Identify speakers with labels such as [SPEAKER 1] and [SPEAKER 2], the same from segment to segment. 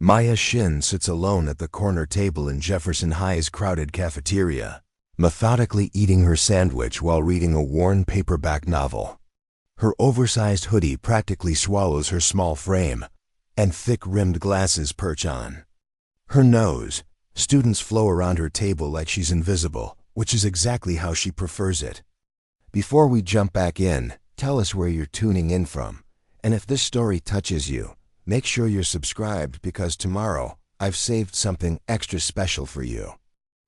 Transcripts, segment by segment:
[SPEAKER 1] Maya Shin sits alone at the corner table in Jefferson High's crowded cafeteria, methodically eating her sandwich while reading a worn paperback novel. Her oversized hoodie practically swallows her small frame, and thick-rimmed glasses perch on her nose. Students flow around her table like she's invisible, which is exactly how she prefers it. Before we jump back in, tell us where you're tuning in from, and if this story touches you, make sure you're subscribed because tomorrow I've saved something extra special for you.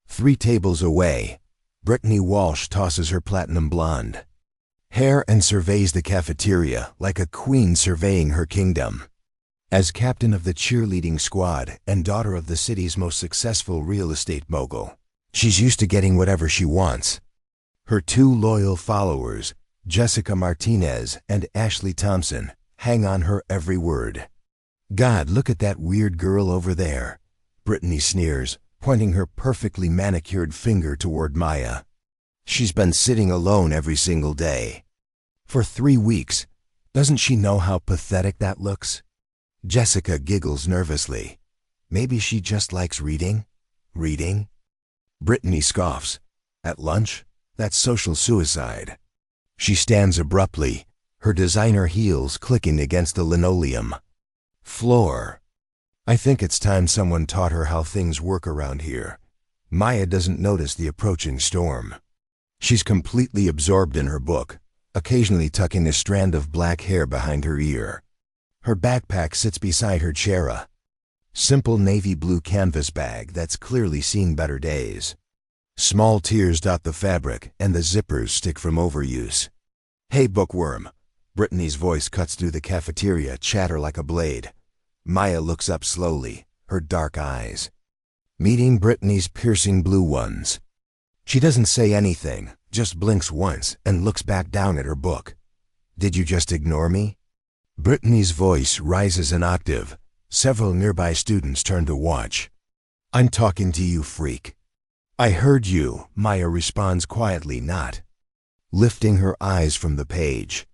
[SPEAKER 1] 3 tables away, Brittany Walsh tosses her platinum blonde hair and surveys the cafeteria like a queen surveying her kingdom. As captain of the cheerleading squad and daughter of the city's most successful real estate mogul, she's used to getting whatever she wants. Her 2 loyal followers, Jessica Martinez and Ashley Thompson, hang on her every word. "God, look at that weird girl over there," Brittany sneers, pointing her perfectly manicured finger toward Maya. "She's been sitting alone every single day. For 3 weeks. Doesn't she know how pathetic that looks?" Jessica giggles nervously. "Maybe she just likes reading?" "Reading?" Brittany scoffs. "At lunch? That's social suicide." She stands abruptly, her designer heels clicking against the linoleum floor. "I think it's time someone taught her how things work around here." Maya doesn't notice the approaching storm. She's completely absorbed in her book, occasionally tucking a strand of black hair behind her ear. Her backpack sits beside her chair, a simple navy blue canvas bag that's clearly seen better days. Small tears dot the fabric and the zippers stick from overuse. "Hey, bookworm." Brittany's voice cuts through the cafeteria chatter like a blade. Maya looks up slowly, her dark eyes meeting Brittany's piercing blue ones. She doesn't say anything, just blinks once and looks back down at her book. "Did you just ignore me?" Brittany's voice rises an octave. Several nearby students turn to watch. "I'm talking to you, freak." "I heard you," Maya responds quietly, not lifting her eyes from the page.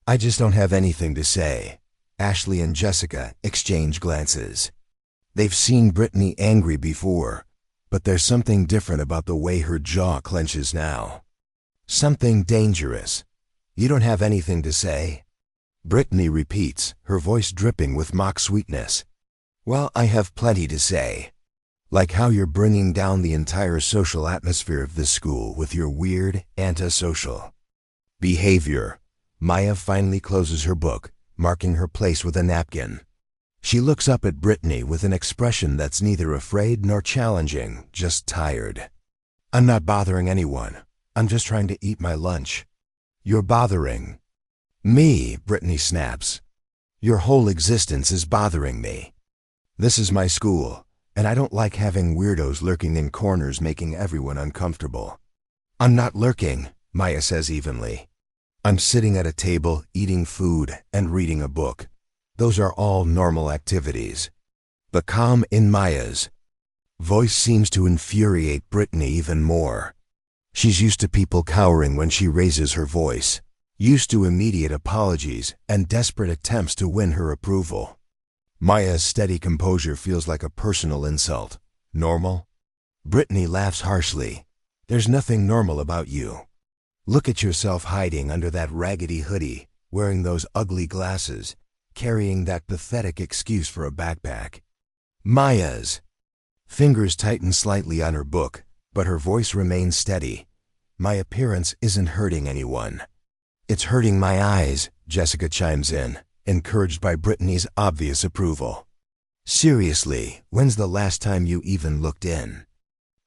[SPEAKER 1] "I just don't have anything to say." Ashley and Jessica exchange glances. They've seen Brittany angry before, but there's something different about the way her jaw clenches now. Something dangerous. "You don't have anything to say?" Brittany repeats, her voice dripping with mock sweetness. "Well, I have plenty to say. Like how you're bringing down the entire social atmosphere of this school with your weird, antisocial behavior." Maya finally closes her book, marking her place with a napkin. She looks up at Brittany with an expression that's neither afraid nor challenging, just tired. "I'm not bothering anyone. I'm just trying to eat my lunch." "You're bothering me," Brittany snaps. "Your whole existence is bothering me. This is my school, and I don't like having weirdos lurking in corners making everyone uncomfortable." "I'm not lurking," Maya says evenly. "I'm sitting at a table, eating food, and reading a book. Those are all normal activities." The calm in Maya's voice seems to infuriate Brittany even more. She's used to people cowering when she raises her voice, used to immediate apologies and desperate attempts to win her approval. Maya's steady composure feels like a personal insult. "Normal?" Brittany laughs harshly. "There's nothing normal about you. Look at yourself hiding under that raggedy hoodie, wearing those ugly glasses, carrying that pathetic excuse for a backpack." Maya's fingers tighten slightly on her book, but her voice remains steady. "My appearance isn't hurting anyone. It's hurting my eyes," Jessica chimes in, encouraged by Brittany's obvious approval. "Seriously, when's the last time you even looked in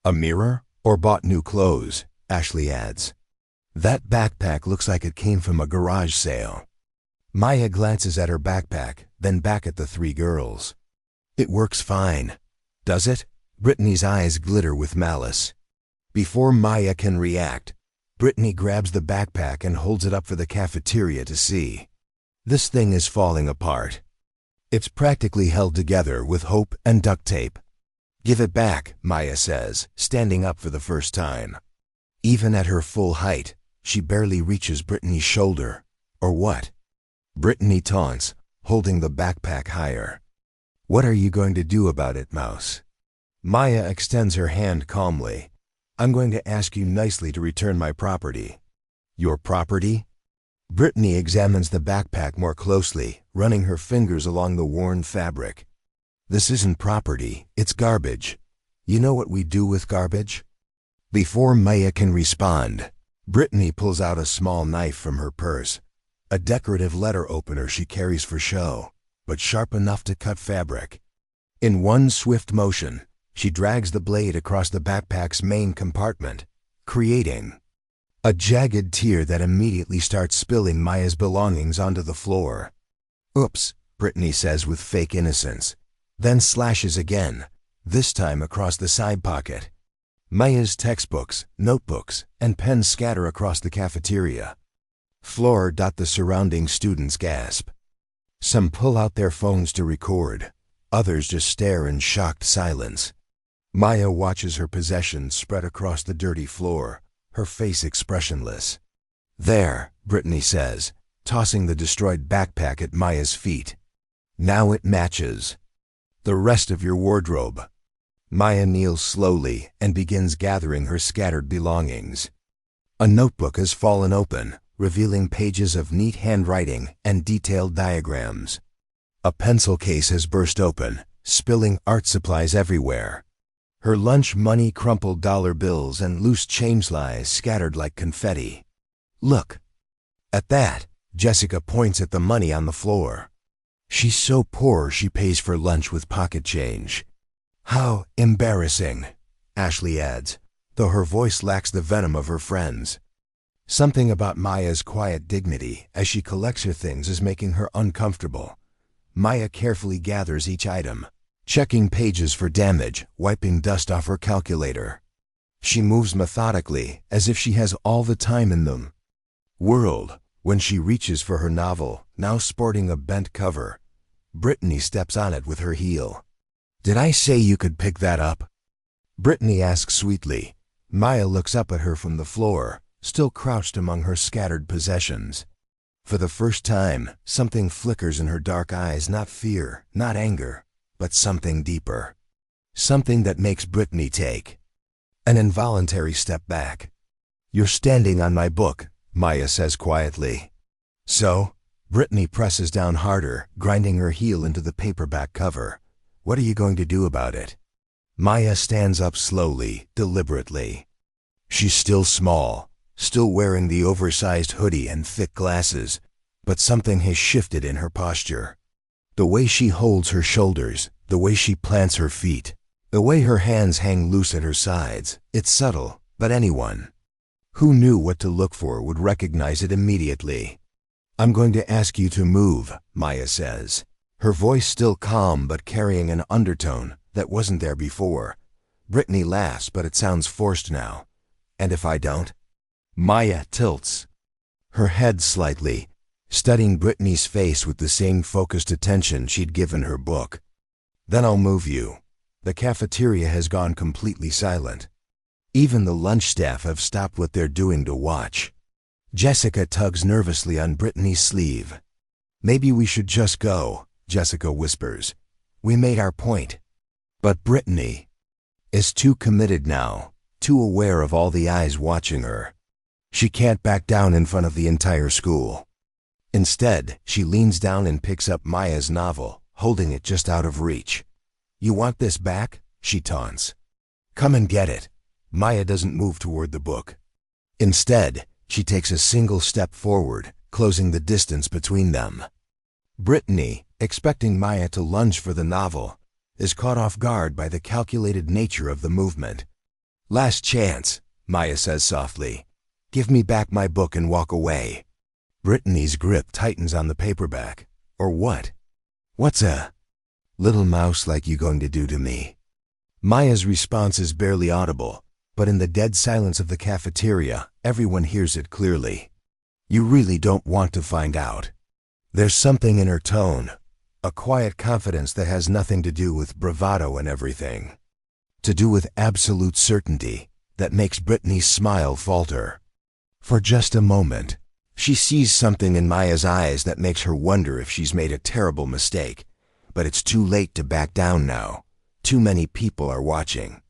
[SPEAKER 1] a mirror or bought new clothes?" Ashley adds. "That backpack looks like it came from a garage sale." Maya glances at her backpack, then back at the 3 girls. "It works fine." "Does it?" Brittany's eyes glitter with malice. Before Maya can react, Brittany grabs the backpack and holds it up for the cafeteria to see. This thing is falling apart. It's practically held together with hope and duct tape. "Give it back," Maya says, standing up for the first time. Even at her full height, she barely reaches Brittany's shoulder. "Or what?" Brittany taunts, holding the backpack higher. What are you going to do about it, Mouse? Maya extends her hand calmly. I'm going to ask you nicely to return my property. Your property? Brittany examines the backpack more closely, running her fingers along the worn fabric. This isn't property, it's garbage. You know what we do with garbage? Before Maya can respond, Brittany pulls out a small knife from her purse, a decorative letter opener she carries for show, but sharp enough to cut fabric. In one swift motion, she drags the blade across the backpack's main compartment, creating a jagged tear that immediately starts spilling Maya's belongings onto the floor. Oops, Brittany says with fake innocence, then slashes again, this time across the side pocket. Maya's textbooks, notebooks, and pens scatter across the cafeteria. Floor. The surrounding students gasp. Some pull out their phones to record. Others just stare in shocked silence. Maya watches her possessions spread across the dirty floor, her face expressionless. There, Brittany says, tossing the destroyed backpack at Maya's feet. Now it matches the rest of your wardrobe. Maya kneels slowly and begins gathering her scattered belongings. A notebook has fallen open, revealing pages of neat handwriting and detailed diagrams. A pencil case has burst open, spilling art supplies everywhere. Her lunch money, crumpled dollar bills, and loose change lies scattered like confetti. Look. At that, Jessica points at the money on the floor. She's so poor she pays for lunch with pocket change. How embarrassing, Ashley adds, though her voice lacks the venom of her friends. Something about Maya's quiet dignity as she collects her things is making her uncomfortable. Maya carefully gathers each item, checking pages for damage, wiping dust off her calculator. She moves methodically, as if she has all the time in the world. When she reaches for her novel, now sporting a bent cover, Brittany steps on it with her heel. Did I say you could pick that up? Brittany asks sweetly. Maya looks up at her from the floor, still crouched among her scattered possessions. For the first time, something flickers in her dark eyes, not fear, not anger, but something deeper. Something that makes Brittany take an involuntary step back. You're standing on my book, Maya says quietly. So? Brittany presses down harder, grinding her heel into the paperback cover. What are you going to do about it? Maya stands up slowly, deliberately. She's still small, still wearing the oversized hoodie and thick glasses, but something has shifted in her posture. The way she holds her shoulders, the way she plants her feet, the way her hands hang loose at her sides, it's subtle, but anyone who knew what to look for would recognize it immediately. I'm going to ask you to move, Maya says, her voice still calm but carrying an undertone that wasn't there before. Brittany laughs, but it sounds forced now. And if I don't? Maya tilts her head slightly, studying Brittany's face with the same focused attention she'd given her book. Then I'll move you. The cafeteria has gone completely silent. Even the lunch staff have stopped what they're doing to watch. Jessica tugs nervously on Brittany's sleeve. Maybe we should just go, Jessica whispers. We made our point. But Brittany is too committed now, too aware of all the eyes watching her. She can't back down in front of the entire school. Instead, she leans down and picks up Maya's novel, holding it just out of reach. You want this back? She taunts. Come and get it. Maya doesn't move toward the book. Instead, she takes a single step forward, closing the distance between them. Brittany, expecting Maya to lunge for the novel, is caught off guard by the calculated nature of the movement. Last chance, Maya says softly. Give me back my book and walk away. Brittany's grip tightens on the paperback. Or what? What's a little mouse like you going to do to me? Maya's response is barely audible, but in the dead silence of the cafeteria, everyone hears it clearly. You really don't want to find out. There's something in her tone, a quiet confidence that has nothing to do with bravado and everything. To do with absolute certainty that makes Brittany's smile falter. For just a moment, she sees something in Maya's eyes that makes her wonder if she's made a terrible mistake. But it's too late to back down now. Too many people are watching.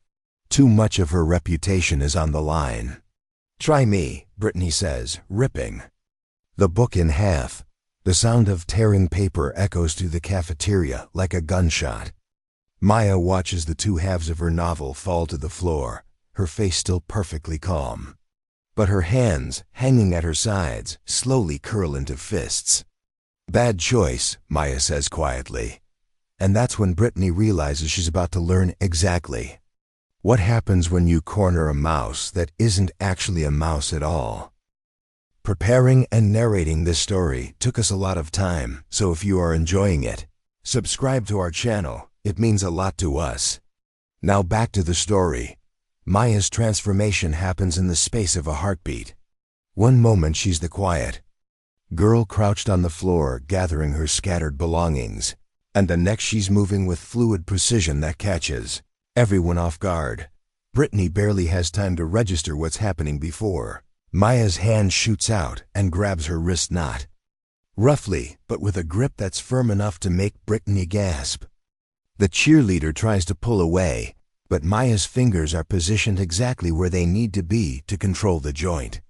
[SPEAKER 1] Too much of her reputation is on the line. "Try me," Brittany says, ripping the book in half. The sound of tearing paper echoes through the cafeteria like a gunshot. Maya watches the two halves of her novel fall to the floor, her face still perfectly calm. But her hands, hanging at her sides, slowly curl into fists. "Bad choice," Maya says quietly. And that's when Brittany realizes she's about to learn exactly what happens when you corner a mouse that isn't actually a mouse at all. Preparing and narrating this story took us a lot of time, so if you are enjoying it, subscribe to our channel. It means a lot to us. Now back to the story. Maya's transformation happens in the space of a heartbeat. One moment she's the quiet girl crouched on the floor gathering her scattered belongings, and the next she's moving with fluid precision that catches everyone off guard. Brittany barely has time to register what's happening before Maya's hand shoots out and grabs her wrist knot. Roughly, but with a grip that's firm enough to make Brittany gasp. The cheerleader tries to pull away, but Maya's fingers are positioned exactly where they need to be to control the joint.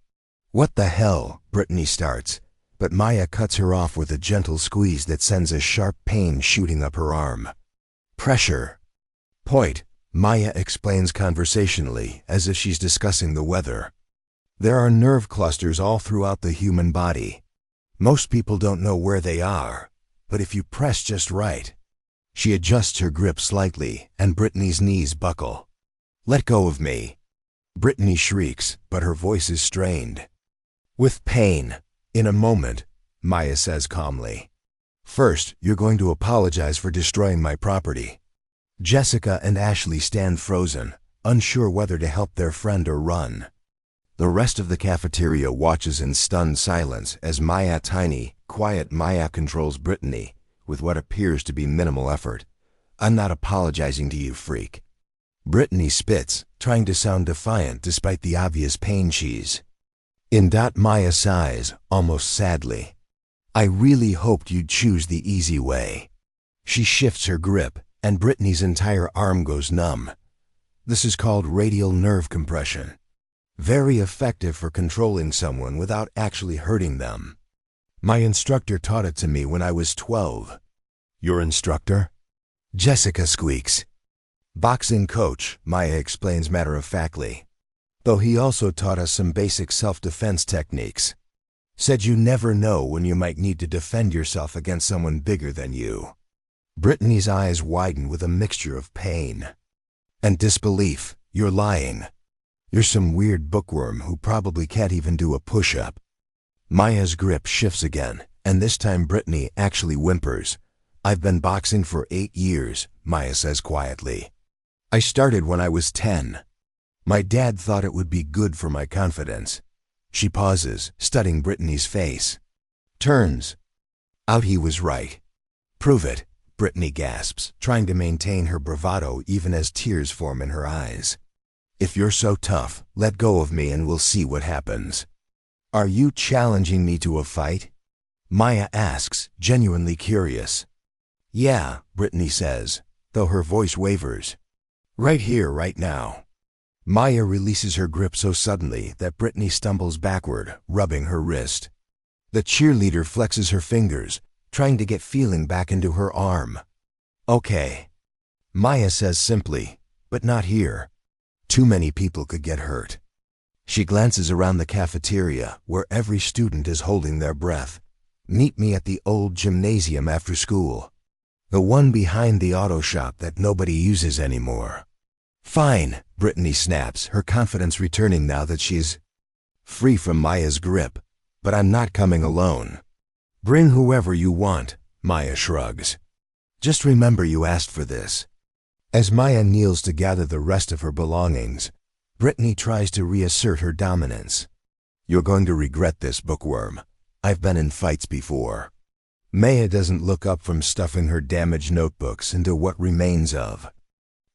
[SPEAKER 1] "What the hell?" Brittany starts, but Maya cuts her off with a gentle squeeze that sends a sharp pain shooting up her arm. "Pressure." "Point," Maya explains conversationally, as if she's discussing the weather. "There are nerve clusters all throughout the human body. Most people don't know where they are, but if you press just right." She adjusts her grip slightly, and Brittany's knees buckle. "Let go of me." Brittany shrieks, but her voice is strained with pain. "In a moment," Maya says calmly. "First, you're going to apologize for destroying my property." Jessica and Ashley stand frozen, unsure whether to help their friend or run. The rest of the cafeteria watches in stunned silence as tiny, quiet Maya controls Brittany with what appears to be minimal effort. "I'm not apologizing to you, freak." Brittany spits, trying to sound defiant despite the obvious pain she's in. Maya sighs, almost sadly. "I really hoped you'd choose the easy way." She shifts her grip, and Brittany's entire arm goes numb. This is called radial nerve compression. Very effective for controlling someone without actually hurting them. "My instructor taught it to me when I was 12. "Your instructor?" Jessica squeaks. "Boxing coach," Maya explains matter-of-factly. "Though he also taught us some basic self-defense techniques. Said you never know when you might need to defend yourself against someone bigger than you." Brittany's eyes widen with a mixture of pain and disbelief. "You're lying. You're some weird bookworm who probably can't even do a push-up." Maya's grip shifts again, and this time Brittany actually whimpers. "I've been boxing for 8 years, Maya says quietly. "I started when I was 10. My dad thought it would be good for my confidence." She pauses, studying Brittany's face. Turns out he was right. "Prove it," Brittany gasps, trying to maintain her bravado even as tears form in her eyes. "If you're so tough, let go of me and we'll see what happens." "Are you challenging me to a fight?" Maya asks, genuinely curious. "Yeah," Brittany says, though her voice wavers. "Right here, right now." Maya releases her grip so suddenly that Brittany stumbles backward, rubbing her wrist. The cheerleader flexes her fingers, trying to get feeling back into her arm. "Okay," Maya says simply, "but not here. Too many people could get hurt." She glances around the cafeteria, where every student is holding their breath. "Meet me at the old gymnasium after school. The one behind the auto shop that nobody uses anymore." "Fine," Brittany snaps, her confidence returning now that she's free from Maya's grip. "But I'm not coming alone." "Bring whoever you want," Maya shrugs. "Just remember you asked for this." As Maya kneels to gather the rest of her belongings, Brittany tries to reassert her dominance. "You're going to regret this, bookworm. I've been in fights before." Maya doesn't look up from stuffing her damaged notebooks into what remains of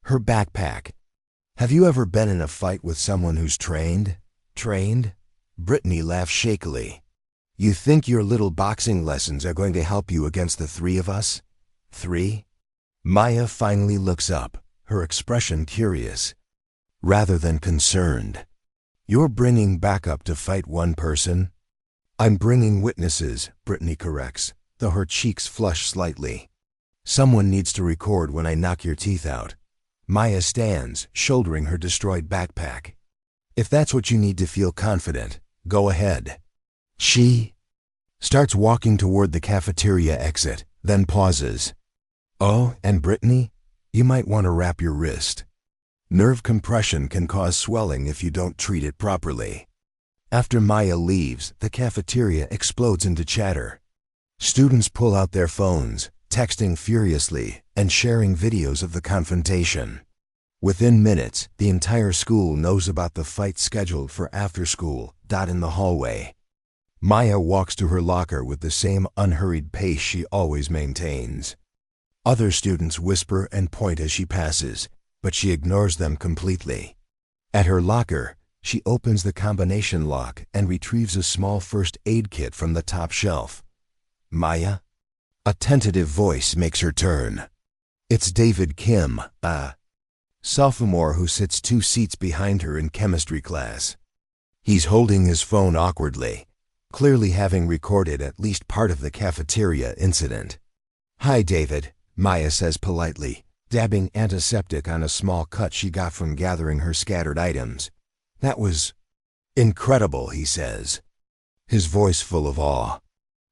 [SPEAKER 1] her backpack. "Have you ever been in a fight with someone who's trained?" "Trained?" Brittany laughs shakily. "You think your little boxing lessons are going to help you against the 3 of us?" "3?" Maya finally looks up, her expression curious, rather than concerned. You're bringing backup to fight one person? I'm bringing witnesses, Brittany corrects, though her cheeks flush slightly. Someone needs to record when I knock your teeth out. Maya stands, shouldering her destroyed backpack. If that's what you need to feel confident, go ahead. She starts walking toward the cafeteria exit, then pauses. Oh, and Brittany, you might want to wrap your wrist. Nerve compression can cause swelling if you don't treat it properly. After Maya leaves, the cafeteria explodes into chatter. Students pull out their phones, texting furiously and sharing videos of the confrontation. Within minutes, the entire school knows about the fight scheduled for after school. In the hallway, Maya walks to her locker with the same unhurried pace she always maintains. Other students whisper and point as she passes, but she ignores them completely. At her locker, she opens the combination lock and retrieves a small first aid kit from the top shelf. Maya? A tentative voice makes her turn. It's David Kim, a sophomore who sits 2 seats behind her in chemistry class. He's holding his phone awkwardly, clearly having recorded at least part of the cafeteria incident. Hi, David, Maya says politely, dabbing antiseptic on a small cut she got from gathering her scattered items. That was incredible, he says, his voice full of awe.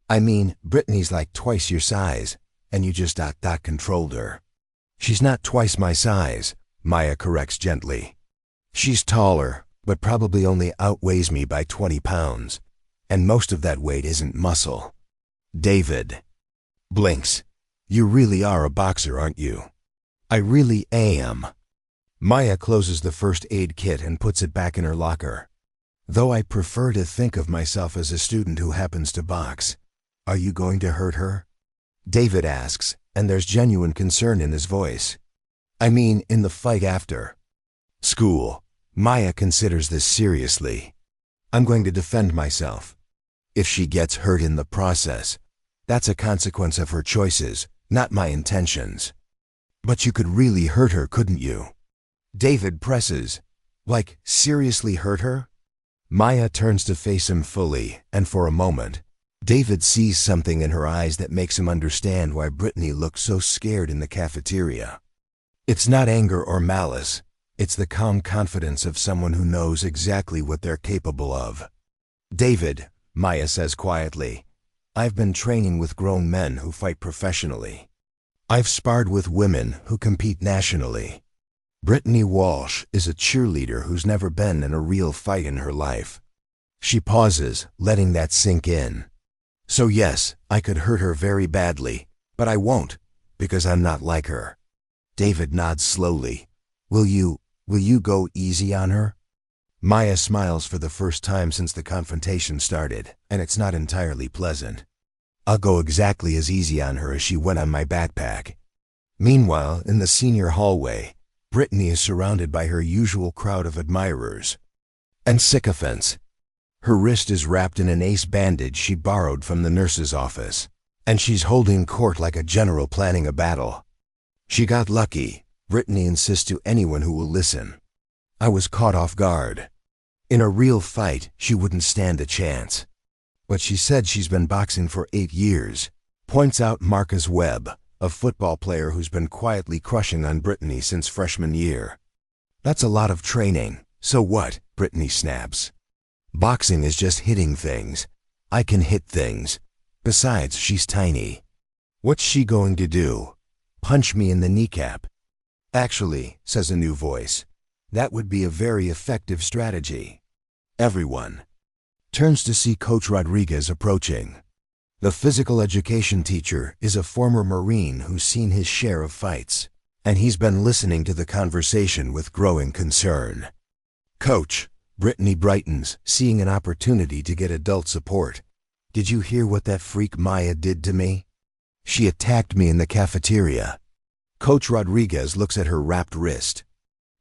[SPEAKER 1] I mean, Brittany's like twice your size, and you just controlled her. She's not twice my size, Maya corrects gently. She's taller, but probably only outweighs me by 20 pounds, and most of that weight isn't muscle. David blinks. You really are a boxer, aren't you? I really am. Maya closes the first aid kit and puts it back in her locker. Though I prefer to think of myself as a student who happens to box. Are you going to hurt her? David asks, and there's genuine concern in his voice. I mean, in the fight after school. Maya considers this seriously. I'm going to defend myself. If she gets hurt in the process, that's a consequence of her choices, not my intentions. But you could really hurt her, couldn't you? David presses. Like, seriously hurt her? Maya turns to face him fully, and for a moment, David sees something in her eyes that makes him understand why Brittany looked so scared in the cafeteria. It's not anger or malice. It's the calm confidence of someone who knows exactly what they're capable of. David, Maya says quietly, I've been training with grown men who fight professionally. I've sparred with women who compete nationally. Brittany Walsh is a cheerleader who's never been in a real fight in her life. She pauses, letting that sink in. So yes, I could hurt her very badly, but I won't, because I'm not like her. David nods slowly. Will you go easy on her? Maya smiles for the first time since the confrontation started, and it's not entirely pleasant. I'll go exactly as easy on her as she went on my backpack. Meanwhile, in the senior hallway, Brittany is surrounded by her usual crowd of admirers and sycophants. Her wrist is wrapped in an ace bandage she borrowed from the nurse's office, and she's holding court like a general planning a battle. She got lucky, Brittany insists to anyone who will listen. I was caught off guard. In a real fight, she wouldn't stand a chance. But she said she's been boxing for 8 years, points out Marcus Webb, a football player who's been quietly crushing on Brittany since freshman year. That's a lot of training. So what? Brittany snaps. Boxing is just hitting things. I can hit things. Besides, she's tiny. What's she going to do? Punch me in the kneecap? Actually, says a new voice, that would be a very effective strategy. Everyone turns to see Coach Rodriguez approaching. The physical education teacher is a former Marine who's seen his share of fights, and he's been listening to the conversation with growing concern. Coach, Brittany brightens, seeing an opportunity to get adult support. Did you hear what that freak Maya did to me? She attacked me in the cafeteria. Coach Rodriguez looks at her wrapped wrist.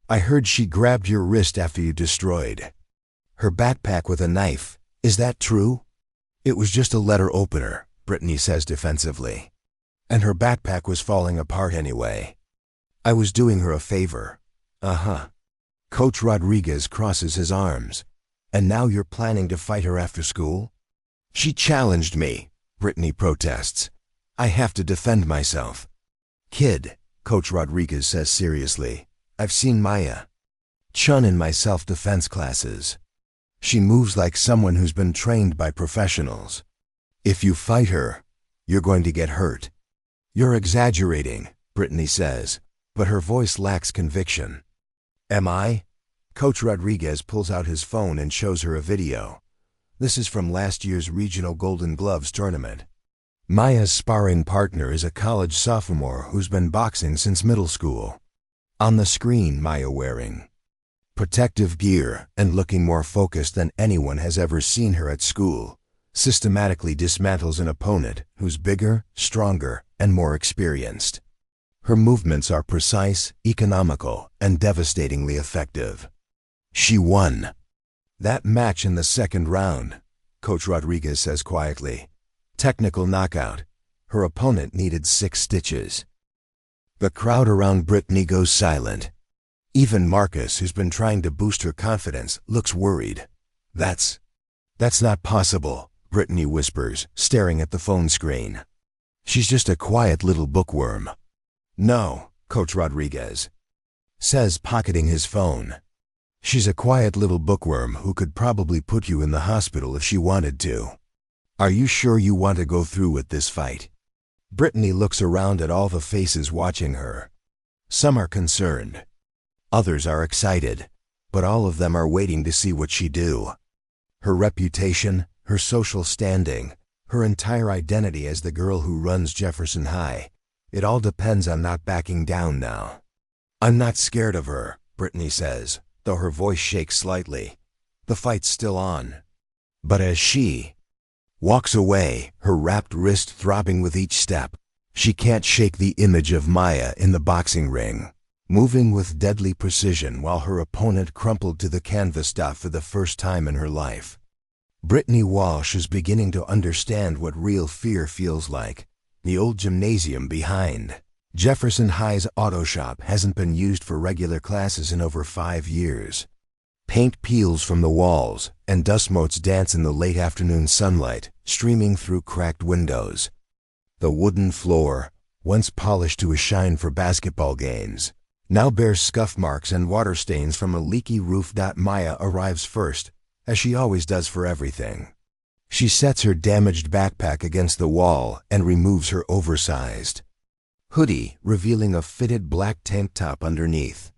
[SPEAKER 1] I heard she grabbed your wrist after you destroyed her backpack with a knife. Is that true? It was just a letter opener, Brittany says defensively. And her backpack was falling apart anyway. I was doing her a favor. Uh-huh. Coach Rodriguez crosses his arms. And now you're planning to fight her after school? She challenged me, Brittany protests. I have to defend myself. Kid, Coach Rodriguez says seriously, I've seen Maya Chun in my self-defense classes. She moves like someone who's been trained by professionals. If you fight her, you're going to get hurt. You're exaggerating, Brittany says, but her voice lacks conviction. Am I? Coach Rodriguez pulls out his phone and shows her a video. This is from last year's regional Golden Gloves tournament. Maya's sparring partner is a college sophomore who's been boxing since middle school. On the screen, Maya wearing protective gear and looking more focused than anyone has ever seen her at school, systematically dismantles an opponent who's bigger, stronger, and more experienced. Her movements are precise, economical, and devastatingly effective. She won that match in the second round, Coach Rodriguez says quietly. Technical knockout. Her opponent needed 6 stitches. The crowd around Brittany goes silent. Even Marcus, who's been trying to boost her confidence, looks worried. That's not possible, Brittany whispers, staring at the phone screen. She's just a quiet little bookworm. No, Coach Rodriguez says, pocketing his phone. She's a quiet little bookworm who could probably put you in the hospital if she wanted to. Are you sure you want to go through with this fight? Brittany looks around at all the faces watching her. Some are concerned. Others are excited, but all of them are waiting to see what she do. Her reputation, her social standing, her entire identity as the girl who runs Jefferson High, it all depends on not backing down now. I'm not scared of her, Brittany says, though her voice shakes slightly. The fight's still on. But as she walks away, her wrapped wrist throbbing with each step, she can't shake the image of Maya in the boxing ring, moving with deadly precision while her opponent crumpled to the canvas dot for the first time in her life. Brittany Walsh is beginning to understand what real fear feels like. The old gymnasium behind Jefferson High's auto shop hasn't been used for regular classes in over 5 years. Paint peels from the walls, and dust motes dance in the late afternoon sunlight, streaming through cracked windows. The wooden floor, once polished to a shine for basketball games, now bears scuff marks and water stains from a leaky roof. Maya arrives first, as she always does for everything. She sets her damaged backpack against the wall and removes her oversized hoodie, revealing a fitted black tank top underneath.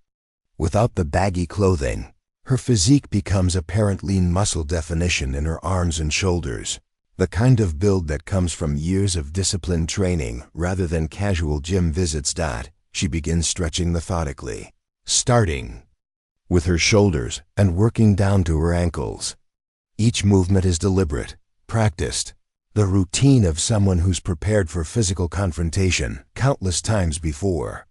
[SPEAKER 1] Without the baggy clothing, her physique becomes apparent lean muscle definition in her arms and shoulders, the kind of build that comes from years of disciplined training rather than casual gym visits. She begins stretching methodically, starting with her shoulders and working down to her ankles. Each movement is deliberate, practiced, the routine of someone who's prepared for physical confrontation countless times before.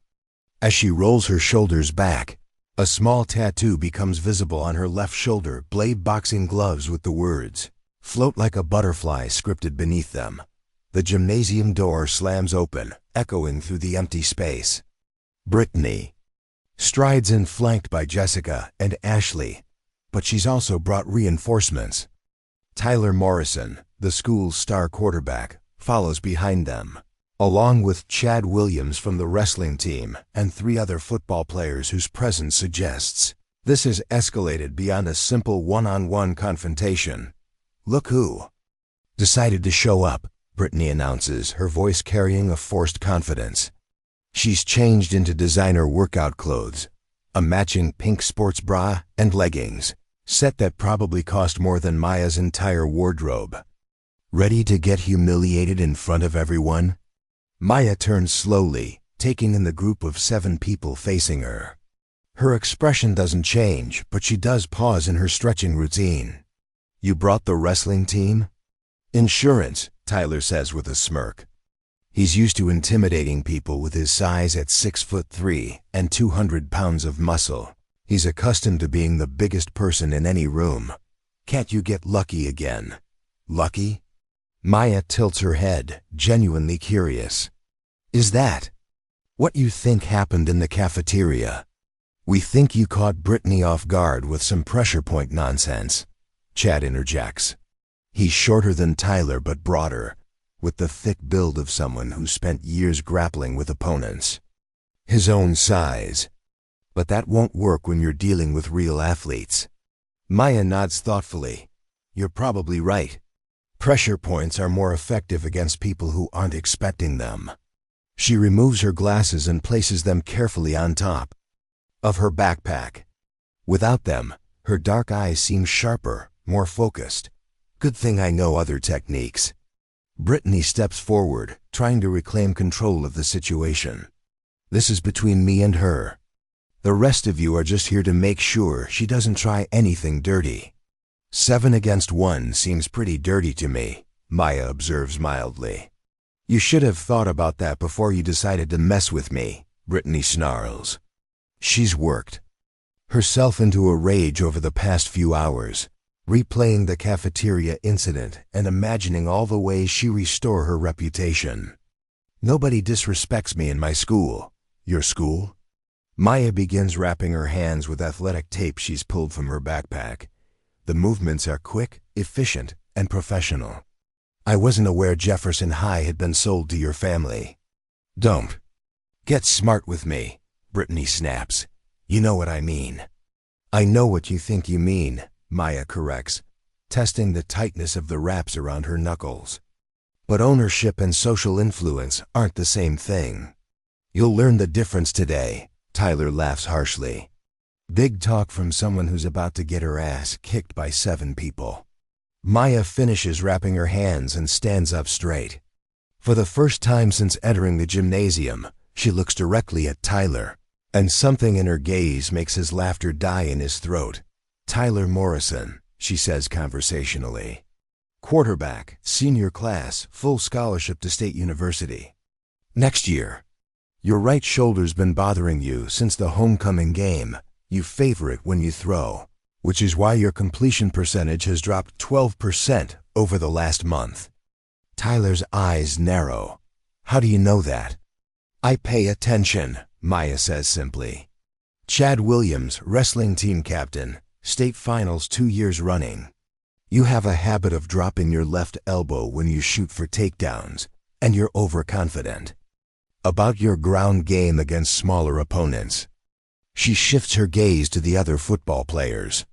[SPEAKER 1] As she rolls her shoulders back, a small tattoo becomes visible on her left shoulder, blade boxing gloves with the words, "Float like a butterfly," scripted beneath them. The gymnasium door slams open, echoing through the empty space. Brittany strides in, flanked by Jessica and Ashley, but she's also brought reinforcements. Tyler Morrison, the school's star quarterback, follows behind them, along with Chad Williams from the wrestling team and 3 other football players whose presence suggests this has escalated beyond a simple one-on-one confrontation. Look who decided to show up, Brittany announces, her voice carrying a forced confidence. She's changed into designer workout clothes, a matching pink sports bra and leggings, set that probably cost more than Maya's entire wardrobe. Ready to get humiliated in front of everyone? Maya turns slowly, taking in the group of 7 people facing her. Her expression doesn't change, but she does pause in her stretching routine. You brought the wrestling team? Insurance, Tyler says with a smirk. He's used to intimidating people with his size at 6'3" and 200 pounds of muscle. He's accustomed to being the biggest person in any room. Can't you get lucky again? Lucky? Maya tilts her head, genuinely curious. Is that what you think happened in the cafeteria? We think you caught Brittany off guard with some pressure point nonsense, Chad interjects. He's shorter than Tyler but broader, with the thick build of someone who spent years grappling with opponents his own size. But that won't work when you're dealing with real athletes. Maya nods thoughtfully. You're probably right. Pressure points are more effective against people who aren't expecting them. She removes her glasses and places them carefully on top of her backpack. Without them, her dark eyes seem sharper, more focused. Good thing I know other techniques. Brittany steps forward, trying to reclaim control of the situation. This is between me and her. The rest of you are just here to make sure she doesn't try anything dirty. 7 against 1 seems pretty dirty to me, Maya observes mildly. You should have thought about that before you decided to mess with me, Brittany snarls. She's worked herself into a rage over the past few hours, replaying the cafeteria incident and imagining all the ways she restore her reputation. Nobody disrespects me in my school. Your school? Maya begins wrapping her hands with athletic tape she's pulled from her backpack. The movements are quick, efficient, and professional. I wasn't aware Jefferson High had been sold to your family. Don't get smart with me, Brittany snaps. You know what I mean. I know what you think you mean, Maya corrects, testing the tightness of the wraps around her knuckles. But ownership and social influence aren't the same thing. You'll learn the difference today, Tyler laughs harshly. Big talk from someone who's about to get her ass kicked by 7 people. Maya finishes wrapping her hands and stands up straight. For the first time since entering the gymnasium, she looks directly at Tyler, and something in her gaze makes his laughter die in his throat. Tyler Morrison, she says conversationally. Quarterback, senior class, full scholarship to State University. Next year. Your right shoulder's been bothering you since the homecoming game. You favor it when you throw, which is why your completion percentage has dropped 12% over the last month. Tyler's eyes narrow. How do you know that? I pay attention, Maya says simply. Chad Williams, wrestling team captain, state finals 2 years running. You have a habit of dropping your left elbow when you shoot for takedowns, and you're overconfident about your ground game against smaller opponents. She shifts her gaze to the other football players.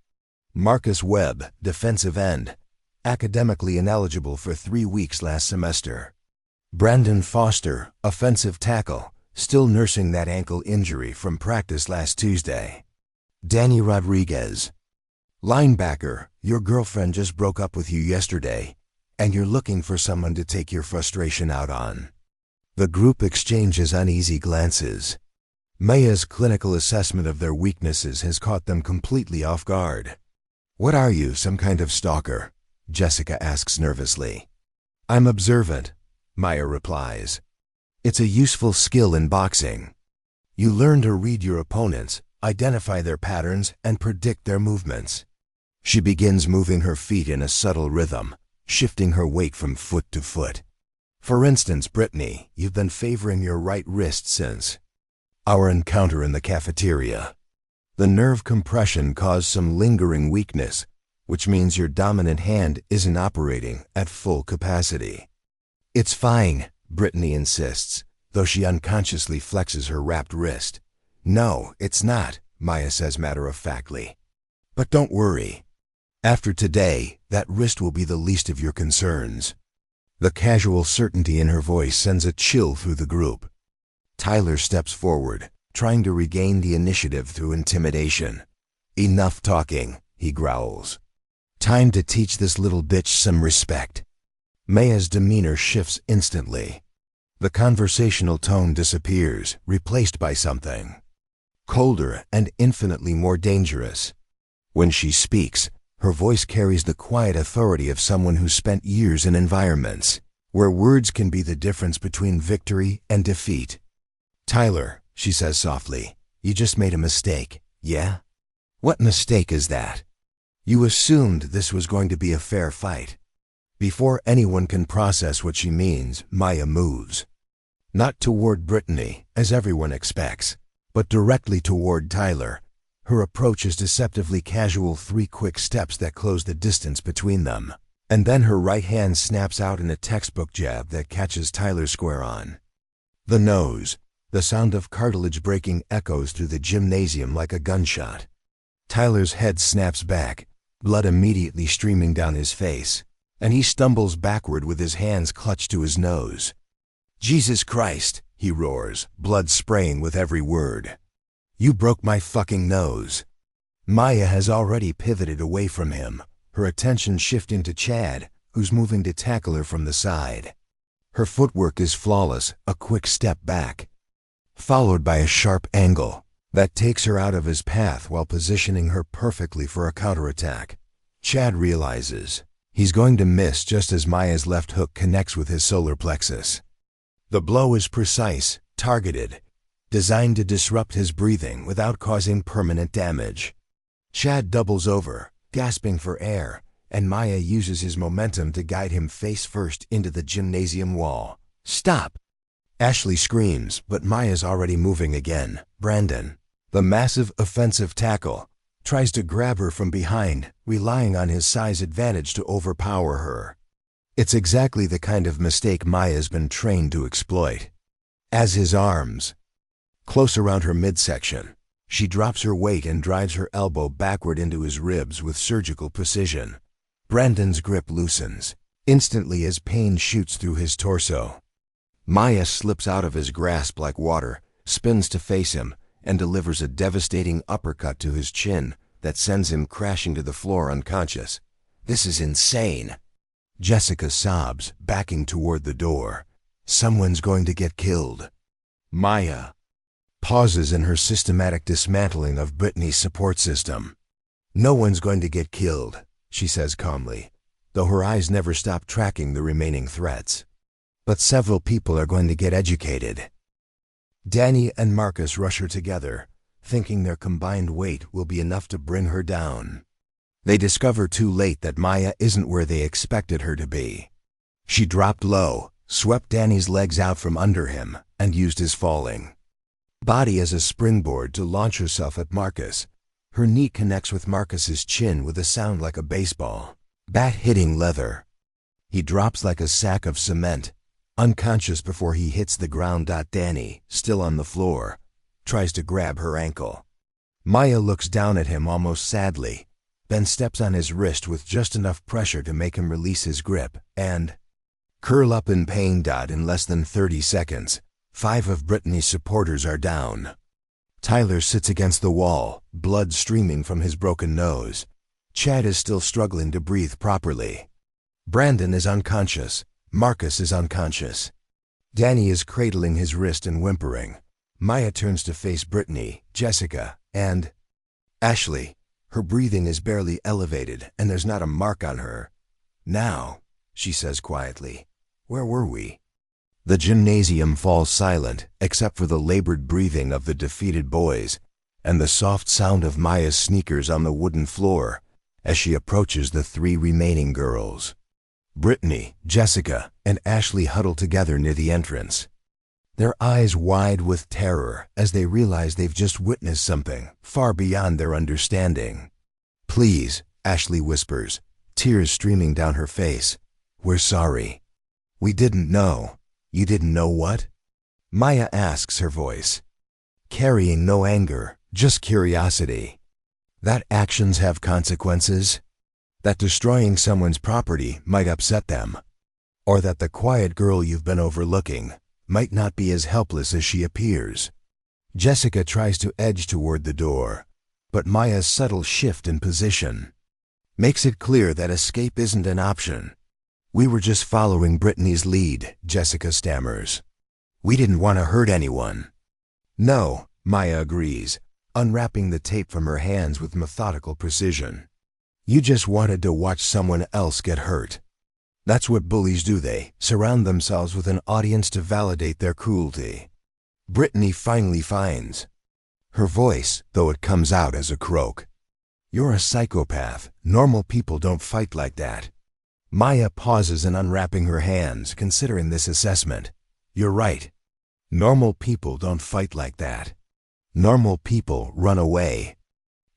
[SPEAKER 1] Marcus Webb, defensive end, academically ineligible for 3 weeks last semester. Brandon Foster, offensive tackle, still nursing that ankle injury from practice last Tuesday. Danny Rodriguez, linebacker, your girlfriend just broke up with you yesterday, and you're looking for someone to take your frustration out on. The group exchanges uneasy glances. Maya's clinical assessment of their weaknesses has caught them completely off guard. What are you, some kind of stalker? Jessica asks nervously. I'm observant, Maya replies. It's a useful skill in boxing. You learn to read your opponents, identify their patterns, and predict their movements. She begins moving her feet in a subtle rhythm, shifting her weight from foot to foot. For instance, Brittany, you've been favoring your right wrist since our encounter in the cafeteria. The nerve compression caused some lingering weakness, which means your dominant hand isn't operating at full capacity. It's fine, Brittany insists, though she unconsciously flexes her wrapped wrist. No, it's not, Maya says matter-of-factly. But don't worry. After today, that wrist will be the least of your concerns. The casual certainty in her voice sends a chill through the group. Tyler steps forward, trying to regain the initiative through intimidation. Enough talking, he growls. Time to teach this little bitch some respect. Maya's demeanor shifts instantly. The conversational tone disappears, replaced by something colder and infinitely more dangerous. When she speaks, her voice carries the quiet authority of someone who spent years in environments where words can be the difference between victory and defeat. Tyler, she says softly, you just made a mistake, yeah? What mistake is that? You assumed this was going to be a fair fight. Before anyone can process what she means, Maya moves. Not toward Brittany, as everyone expects, but directly toward Tyler. Her approach is deceptively casual, 3 quick steps that close the distance between them. And then her right hand snaps out in a textbook jab that catches Tyler square on the nose. The sound of cartilage breaking echoes through the gymnasium like a gunshot. Tyler's head snaps back, blood immediately streaming down his face, and he stumbles backward with his hands clutched to his nose. "Jesus Christ," he roars, blood spraying with every word. "You broke my fucking nose." Maya has already pivoted away from him, her attention shifting to Chad, who's moving to tackle her from the side. Her footwork is flawless, a quick step back, followed by a sharp angle that takes her out of his path while positioning her perfectly for a counterattack. Chad realizes he's going to miss just as Maya's left hook connects with his solar plexus. The blow is precise, targeted, designed to disrupt his breathing without causing permanent damage. Chad doubles over, gasping for air, and Maya uses his momentum to guide him face first into the gymnasium wall. "Stop!" Ashley screams, but Maya's already moving again. Brandon, the massive offensive tackle, tries to grab her from behind, relying on his size advantage to overpower her. It's exactly the kind of mistake Maya's been trained to exploit. As his arms close around her midsection, she drops her weight and drives her elbow backward into his ribs with surgical precision. Brandon's grip loosens instantly as pain shoots through his torso. Maya slips out of his grasp like water, spins to face him, and delivers a devastating uppercut to his chin that sends him crashing to the floor unconscious. "This is insane." Jessica sobs, backing toward the door. "Someone's going to get killed." Maya pauses in her systematic dismantling of Brittany's support system. "No one's going to get killed," she says calmly, though her eyes never stop tracking the remaining threats. "But several people are going to get educated." Danny and Marcus rush her together, thinking their combined weight will be enough to bring her down. They discover too late that Maya isn't where they expected her to be. She dropped low, swept Danny's legs out from under him, and used his falling body as a springboard to launch herself at Marcus. Her knee connects with Marcus's chin with a sound like a baseball bat hitting leather. He drops like a sack of cement, unconscious before he hits the ground. Danny, still on the floor, tries to grab her ankle. Maya looks down at him almost sadly, then steps on his wrist with just enough pressure to make him release his grip and curl up in pain. In less than 30 seconds, 5 of Brittany's supporters are down. Tyler sits against the wall, blood streaming from his broken nose. Chad is still struggling to breathe properly. Brandon is unconscious. Marcus is unconscious. Danny is cradling his wrist and whimpering. Maya turns to face Brittany, Jessica, and Ashley. Her breathing is barely elevated, and there's not a mark on her. "Now," she says quietly, "where were we?" The gymnasium falls silent, except for the labored breathing of the defeated boys and the soft sound of Maya's sneakers on the wooden floor as she approaches the 3 remaining girls. Brittany, Jessica, and Ashley huddle together near the entrance, their eyes wide with terror as they realize they've just witnessed something far beyond their understanding. "Please," Ashley whispers, tears streaming down her face. "We're sorry. We didn't know." "You didn't know what?" Maya asks, her voice carrying no anger, just curiosity. "That actions have consequences? That destroying someone's property might upset them? Or that the quiet girl you've been overlooking might not be as helpless as she appears?" Jessica tries to edge toward the door, but Maya's subtle shift in position makes it clear that escape isn't an option. "We were just following Brittany's lead," Jessica stammers. "We didn't want to hurt anyone." "No," Maya agrees, unwrapping the tape from her hands with methodical precision. "You just wanted to watch someone else get hurt. That's what bullies do. They surround themselves with an audience to validate their cruelty." Brittany finally finds her voice, though it comes out as a croak. "You're a psychopath. Normal people don't fight like that." Maya pauses in unwrapping her hands, considering this assessment. "You're right. Normal people don't fight like that. Normal people run away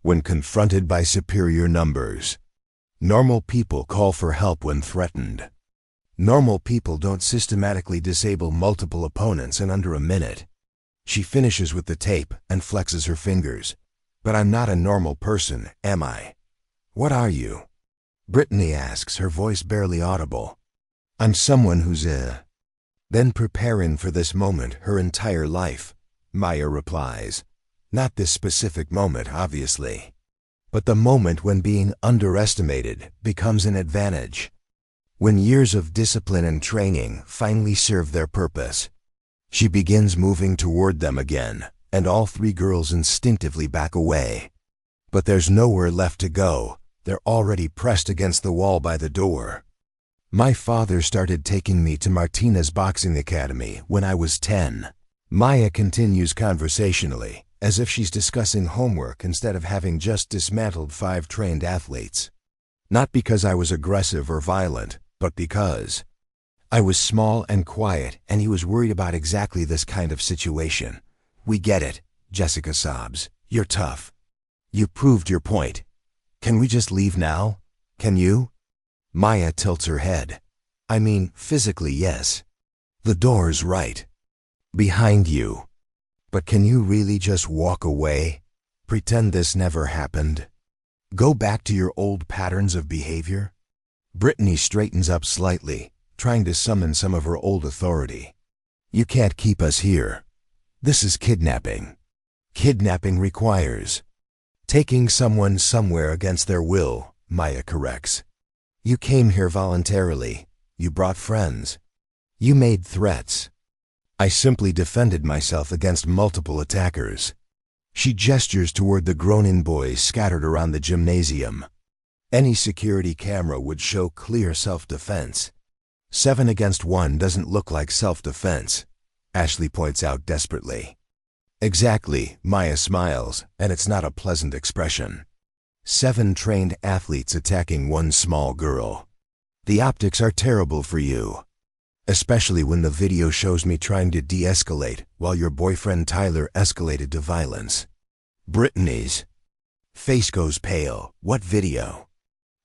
[SPEAKER 1] when confronted by superior numbers. Normal people call for help when threatened. Normal people don't systematically disable multiple opponents in under a minute. She finishes with the tape and flexes her fingers. But I'm not a normal person, am I? What are you? Brittany asks, her voice barely audible. I'm someone who's been preparing for this moment her entire life, Maya replies. Not this specific moment, obviously, but the moment when being underestimated becomes an advantage. When years of discipline and training finally serve their purpose. She begins moving toward them again, and all three girls instinctively back away. But there's nowhere left to go. They're already pressed against the wall by the door. My father started taking me to Martina's boxing academy when I was 10. Maya continues conversationally, as if she's discussing homework instead of having just dismantled 5 trained athletes. Not because I was aggressive or violent, but because I was small and quiet, and he was worried about exactly this kind of situation. We get it, Jessica sobs. You're tough. You proved your point. Can we just leave now? Can you? Maya tilts her head. I mean, physically, yes. The door's right behind you. But can you really just walk away? Pretend this never happened? Go back to your old patterns of behavior? Brittany straightens up slightly, trying to summon some of her old authority. You can't keep us here. This is kidnapping. Kidnapping requires taking someone somewhere against their will, Maya corrects. You came here voluntarily. You brought friends. You made threats. I simply defended myself against multiple attackers. She gestures toward the grown-in boys scattered around the gymnasium. Any security camera would show clear self-defense. 7 against 1 doesn't look like self-defense, Ashley points out desperately. Exactly, Maya smiles, and it's not a pleasant expression. 7 trained athletes attacking 1 small girl. The optics are terrible for you. Especially when the video shows me trying to de-escalate while your boyfriend Tyler escalated to violence. Brittany's face goes pale. What video?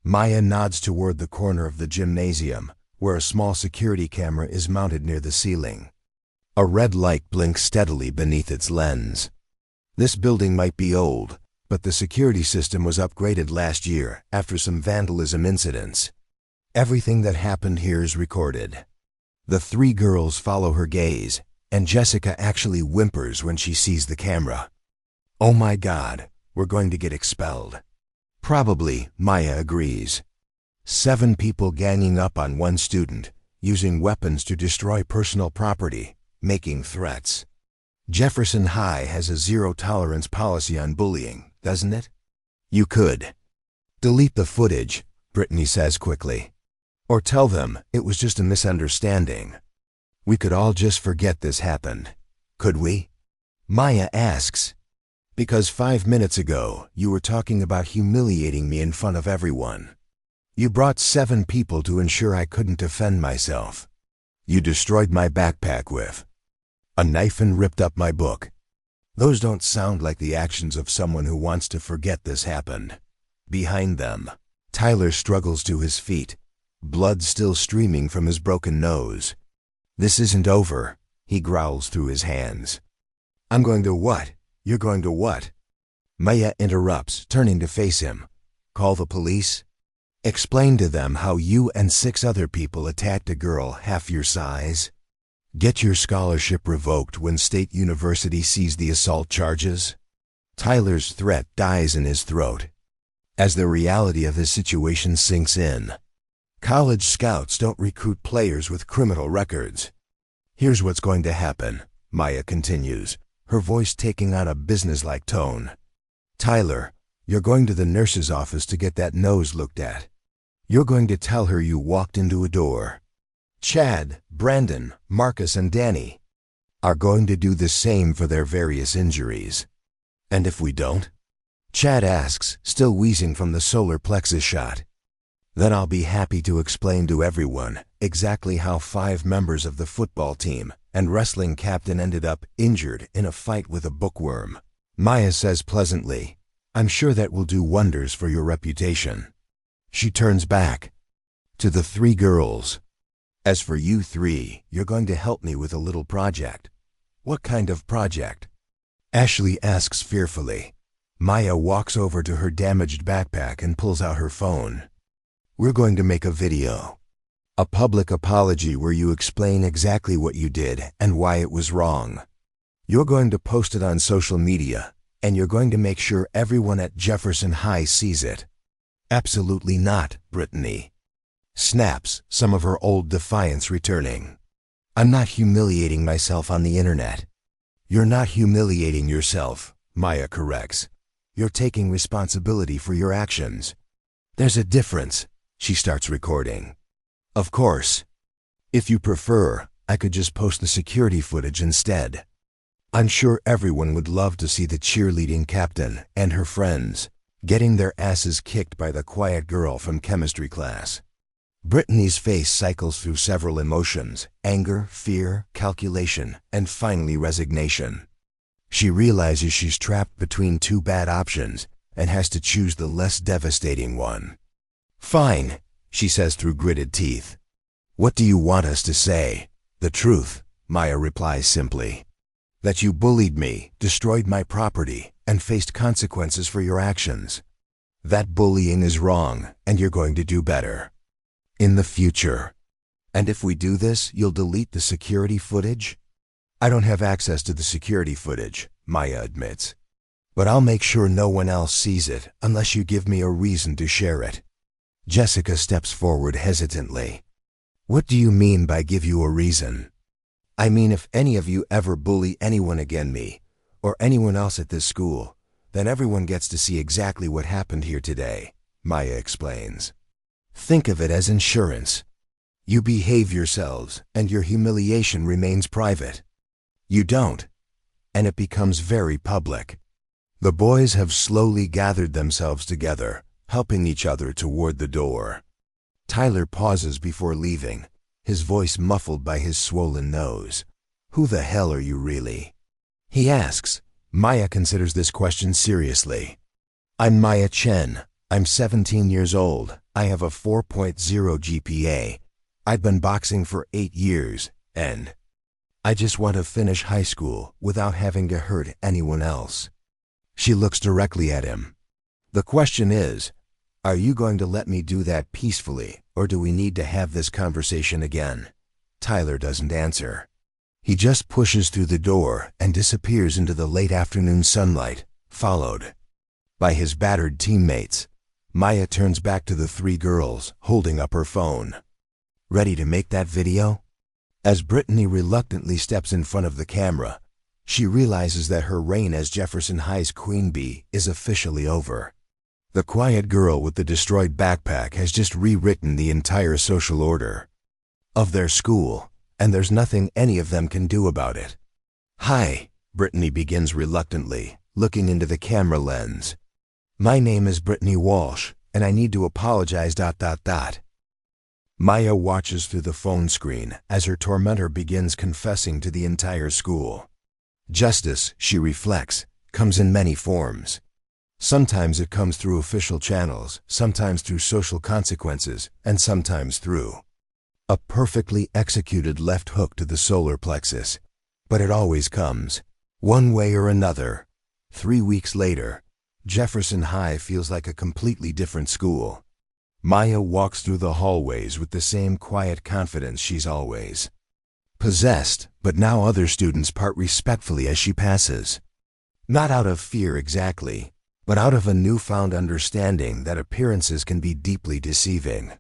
[SPEAKER 1] Maya nods toward the corner of the gymnasium, where a small security camera is mounted near the ceiling. A red light blinks steadily beneath its lens. This building might be old, but the security system was upgraded last year after some vandalism incidents. Everything that happened here is recorded. The 3 girls follow her gaze, and Jessica actually whimpers when she sees the camera. Oh my God, we're going to get expelled. Probably, Maya agrees. 7 people ganging up on 1 student, using weapons to destroy personal property, making threats. Jefferson High has a zero-tolerance policy on bullying, doesn't it? You could delete the footage, Brittany says quickly. Or tell them it was just a misunderstanding. We could all just forget this happened. Could we? Maya asks. Because 5 minutes ago, you were talking about humiliating me in front of everyone. You brought 7 people to ensure I couldn't defend myself. You destroyed my backpack with a knife and ripped up my book. Those don't sound like the actions of someone who wants to forget this happened. Behind them, Tyler struggles to his feet, blood still streaming from his broken nose. This isn't over, he growls through his hands. I'm going to what? You're going to what? Maya interrupts, turning to face him. Call the police? Explain to them how you and 6 other people attacked a girl half your size? Get your scholarship revoked when State University sees the assault charges? Tyler's threat dies in his throat as the reality of his situation sinks in. College scouts don't recruit players with criminal records. Here's what's going to happen, Maya continues, her voice taking on a businesslike tone. Tyler, you're going to the nurse's office to get that nose looked at. You're going to tell her you walked into a door. Chad, Brandon, Marcus, and Danny are going to do the same for their various injuries. And if we don't? Chad asks, still wheezing from the solar plexus shot. Then I'll be happy to explain to everyone exactly how 5 members of the football team and wrestling captain ended up injured in a fight with a bookworm. Maya says pleasantly, "I'm sure that will do wonders for your reputation." She turns back to the 3 girls. "As for you 3, you're going to help me with a little project." "What kind of project?" Ashley asks fearfully. Maya walks over to her damaged backpack and pulls out her phone. "We're going to make a video. A public apology where you explain exactly what you did and why it was wrong. You're going to post it on social media, and you're going to make sure everyone at Jefferson High sees it." "Absolutely not," Brittany snaps, some of her old defiance returning. "I'm not humiliating myself on the internet." "You're not humiliating yourself," Maya corrects. "You're taking responsibility for your actions." "There's a difference." She starts recording. "Of course. If you prefer, I could just post the security footage instead. I'm sure everyone would love to see the cheerleading captain and her friends getting their asses kicked by the quiet girl from chemistry class." Brittany's face cycles through several emotions: anger, fear, calculation, and finally resignation. She realizes she's trapped between 2 bad options and has to choose the less devastating one. "Fine," she says through gritted teeth. "What do you want us to say?" "The truth," Maya replies simply. "That you bullied me, destroyed my property, and faced consequences for your actions. That bullying is wrong, and you're going to do better in the future. And if we do this, you'll delete the security footage?" "I don't have access to the security footage," Maya admits. "But I'll make sure no one else sees it unless you give me a reason to share it." Jessica steps forward hesitantly. "What do you mean by give you a reason?" "I mean, if any of you ever bully anyone again, me, or anyone else at this school, then everyone gets to see exactly what happened here today," Maya explains. "Think of it as insurance. You behave yourselves, and your humiliation remains private. You don't, and it becomes very public." The boys have slowly gathered themselves together, helping each other toward the door. Tyler pauses before leaving, his voice muffled by his swollen nose. "Who the hell are you really?" he asks. Maya considers this question seriously. "I'm Maya Chen. I'm 17 years old. I have a 4.0 GPA. I've been boxing for 8 years, and I just want to finish high school without having to hurt anyone else." She looks directly at him. "The question is, are you going to let me do that peacefully, or do we need to have this conversation again?" Tyler doesn't answer. He just pushes through the door and disappears into the late afternoon sunlight, followed by his battered teammates. Maya turns back to the 3 girls, holding up her phone. "Ready to make that video?" As Brittany reluctantly steps in front of the camera, she realizes that her reign as Jefferson High's queen bee is officially over. The quiet girl with the destroyed backpack has just rewritten the entire social order of their school, and there's nothing any of them can do about it. "Hi," Brittany begins reluctantly, looking into the camera lens. "My name is Brittany Walsh, and I need to apologize. Maya watches through the phone screen as her tormentor begins confessing to the entire school. Justice, she reflects, comes in many forms. Sometimes it comes through official channels, sometimes through social consequences, and sometimes through a perfectly executed left hook to the solar plexus. But it always comes, one way or another. 3 weeks later, Jefferson High feels like a completely different school. Maya walks through the hallways with the same quiet confidence she's always possessed, but now other students part respectfully as she passes. Not out of fear exactly, but out of a newfound understanding that appearances can be deeply deceiving.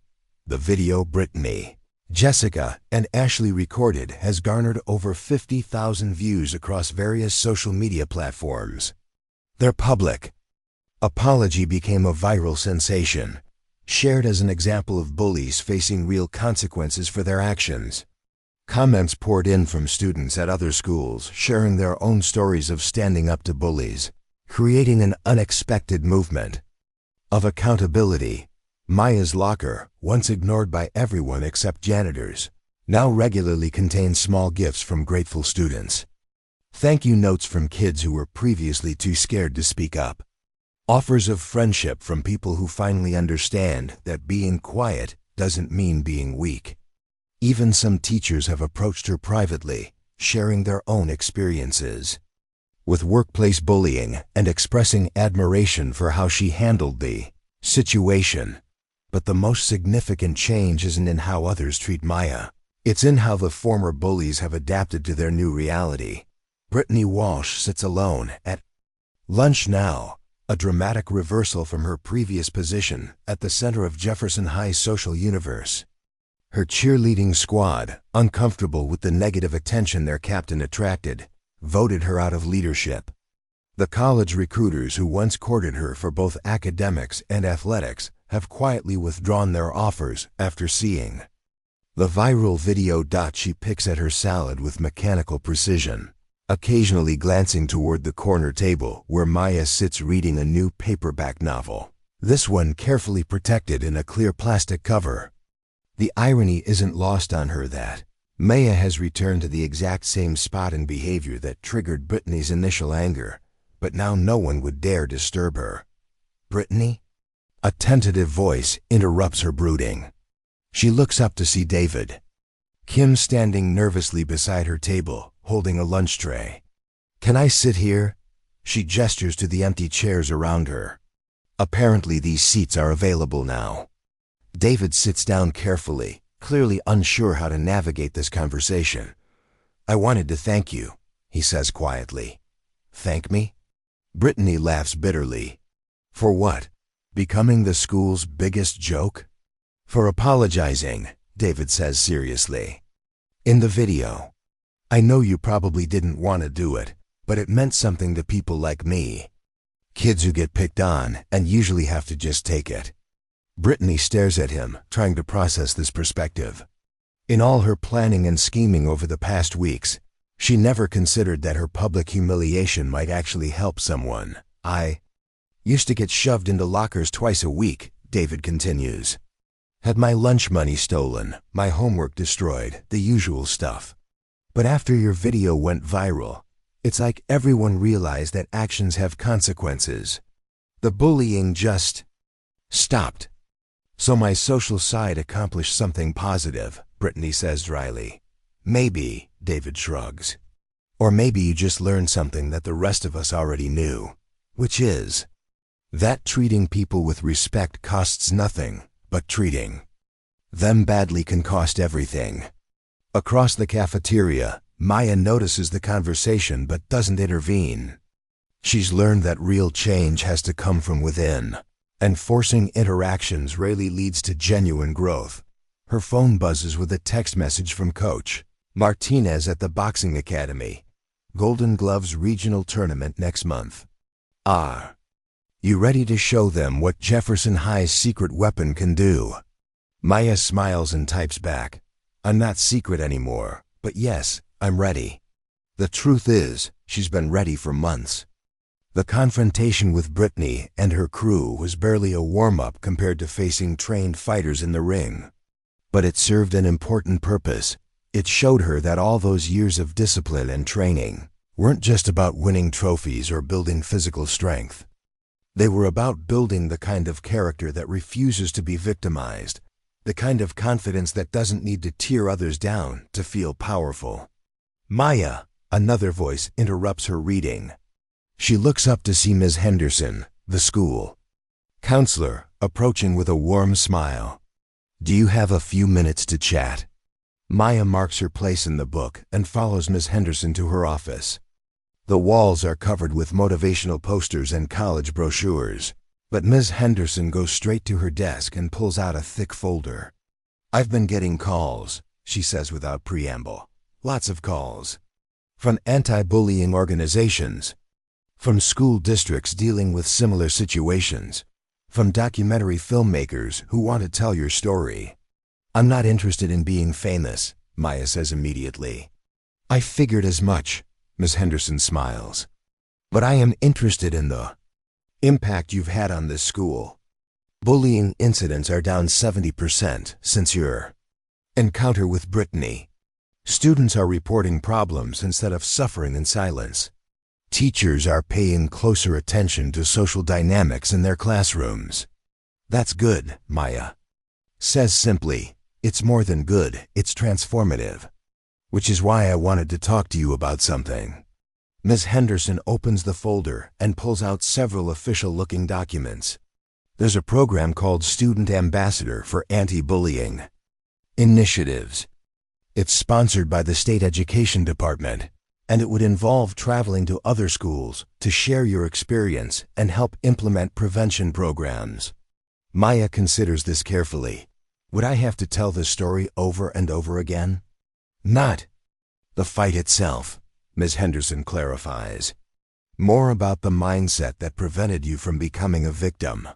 [SPEAKER 1] The video Brittany, Jessica, and Ashley recorded has garnered over 50,000 views across various social media platforms. Their public apology became a viral sensation, shared as an example of bullies facing real consequences for their actions. Comments poured in from students at other schools, sharing their own stories of standing up to bullies, creating an unexpected movement of accountability. Maya's locker, once ignored by everyone except janitors, now regularly contains small gifts from grateful students. Thank you notes from kids who were previously too scared to speak up. Offers of friendship from people who finally understand that being quiet doesn't mean being weak. Even some teachers have approached her privately, sharing their own experiences with workplace bullying and expressing admiration for how she handled the situation. But the most significant change isn't in how others treat Maya. It's in how the former bullies have adapted to their new reality. Brittany Walsh sits alone at lunch now, a dramatic reversal from her previous position at the center of Jefferson High's social universe. Her cheerleading squad, uncomfortable with the negative attention their captain attracted, voted her out of leadership. The college recruiters who once courted her for both academics and athletics have quietly withdrawn their offers after seeing the viral video. She picks at her salad with mechanical precision, occasionally glancing toward the corner table where Maya sits reading a new paperback novel, this one carefully protected in a clear plastic cover. The irony isn't lost on her that Maya has returned to the exact same spot and behavior that triggered Brittany's initial anger, but now no one would dare disturb her. Brittany? A tentative voice interrupts her brooding. She looks up to see David. Kim standing nervously beside her table, holding a lunch tray. Can I sit here? She gestures to the empty chairs around her. Apparently these seats are available now. David sits down carefully, clearly unsure how to navigate this conversation. I wanted to thank you, he says quietly. Thank me? Brittany laughs bitterly. For what? Becoming the school's biggest joke? For apologizing, David says seriously. In the video. I know you probably didn't want to do it, but it meant something to people like me. Kids who get picked on and usually have to just take it. Brittany stares at him, trying to process this perspective. In all her planning and scheming over the past weeks, she never considered that her public humiliation might actually help someone. I used to get shoved into lockers twice a week, David continues. Had my lunch money stolen, my homework destroyed, the usual stuff. But after your video went viral, it's like everyone realized that actions have consequences. The bullying just stopped. So my social side accomplished something positive, Brittany says dryly. Maybe, David shrugs. Or maybe you just learned something that the rest of us already knew, which is that treating people with respect costs nothing, but treating them badly can cost everything. Across the cafeteria, Maya notices the conversation but doesn't intervene. She's learned that real change has to come from within, and forcing interactions rarely leads to genuine growth. Her phone buzzes with a text message from Coach Martinez at the Boxing Academy. Golden Gloves Regional Tournament next month. You ready to show them what Jefferson High's secret weapon can do? Maya smiles and types back. I'm not secret anymore, but yes, I'm ready. The truth is, she's been ready for months. The confrontation with Brittany and her crew was barely a warm-up compared to facing trained fighters in the ring. But it served an important purpose. It showed her that all those years of discipline and training weren't just about winning trophies or building physical strength. They were about building the kind of character that refuses to be victimized, the kind of confidence that doesn't need to tear others down to feel powerful. Maya, another voice interrupts her reading. She looks up to see Ms. Henderson, the school counselor, approaching with a warm smile. Do you have a few minutes to chat? Maya marks her place in the book and follows Ms. Henderson to her office. The walls are covered with motivational posters and college brochures, but Ms. Henderson goes straight to her desk and pulls out a thick folder. I've been getting calls, she says without preamble. Lots of calls. From anti-bullying organizations. From school districts dealing with similar situations. From documentary filmmakers who want to tell your story. I'm not interested in being famous, Maya says immediately. I figured as much, Ms. Henderson smiles. But I am interested in the impact you've had on this school. Bullying incidents are down 70% since your encounter with Brittany. Students are reporting problems instead of suffering in silence. Teachers are paying closer attention to social dynamics in their classrooms. That's good, Maya says simply. It's more than good, it's transformative. Which is why I wanted to talk to you about something. Ms. Henderson opens the folder and pulls out several official-looking documents. There's a program called Student Ambassador for Anti-Bullying Initiatives. It's sponsored by the State Education Department, and it would involve traveling to other schools to share your experience and help implement prevention programs. Maya considers this carefully. Would I have to tell this story over and over again? Not the fight itself, Ms. Henderson clarifies. More about the mindset that prevented you from becoming a victim.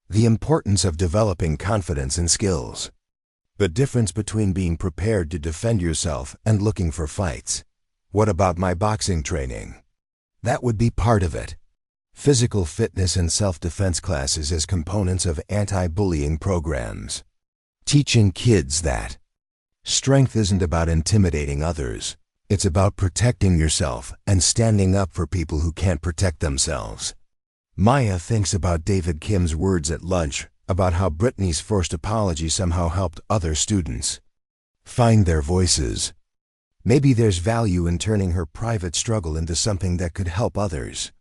[SPEAKER 1] The importance of developing confidence and skills. The difference between being prepared to defend yourself and looking for fights. What about my boxing training? That would be part of it. Physical fitness and self-defense classes as components of anti-bullying programs. Teaching kids that strength isn't about intimidating others. It's about protecting yourself and standing up for people who can't protect themselves. Maya thinks about David Kim's words at lunch about how Brittany's forced apology somehow helped other students find their voices. Maybe there's value in turning her private struggle into something that could help others.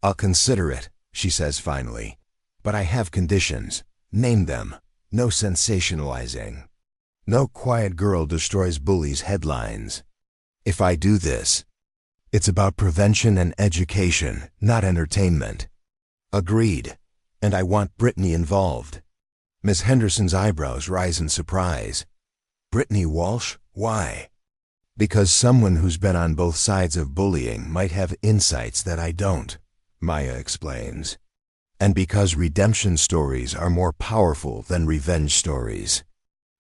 [SPEAKER 1] I'll consider it, she says finally. But I have conditions. Name them. No sensationalizing. No quiet girl destroys bullies headlines. If I do this, it's about prevention and education, not entertainment. Agreed. And I want Brittany involved. Miss Henderson's eyebrows rise in surprise. Brittany Walsh? Why? Because someone who's been on both sides of bullying might have insights that I don't, Maya explains. And because redemption stories are more powerful than revenge stories.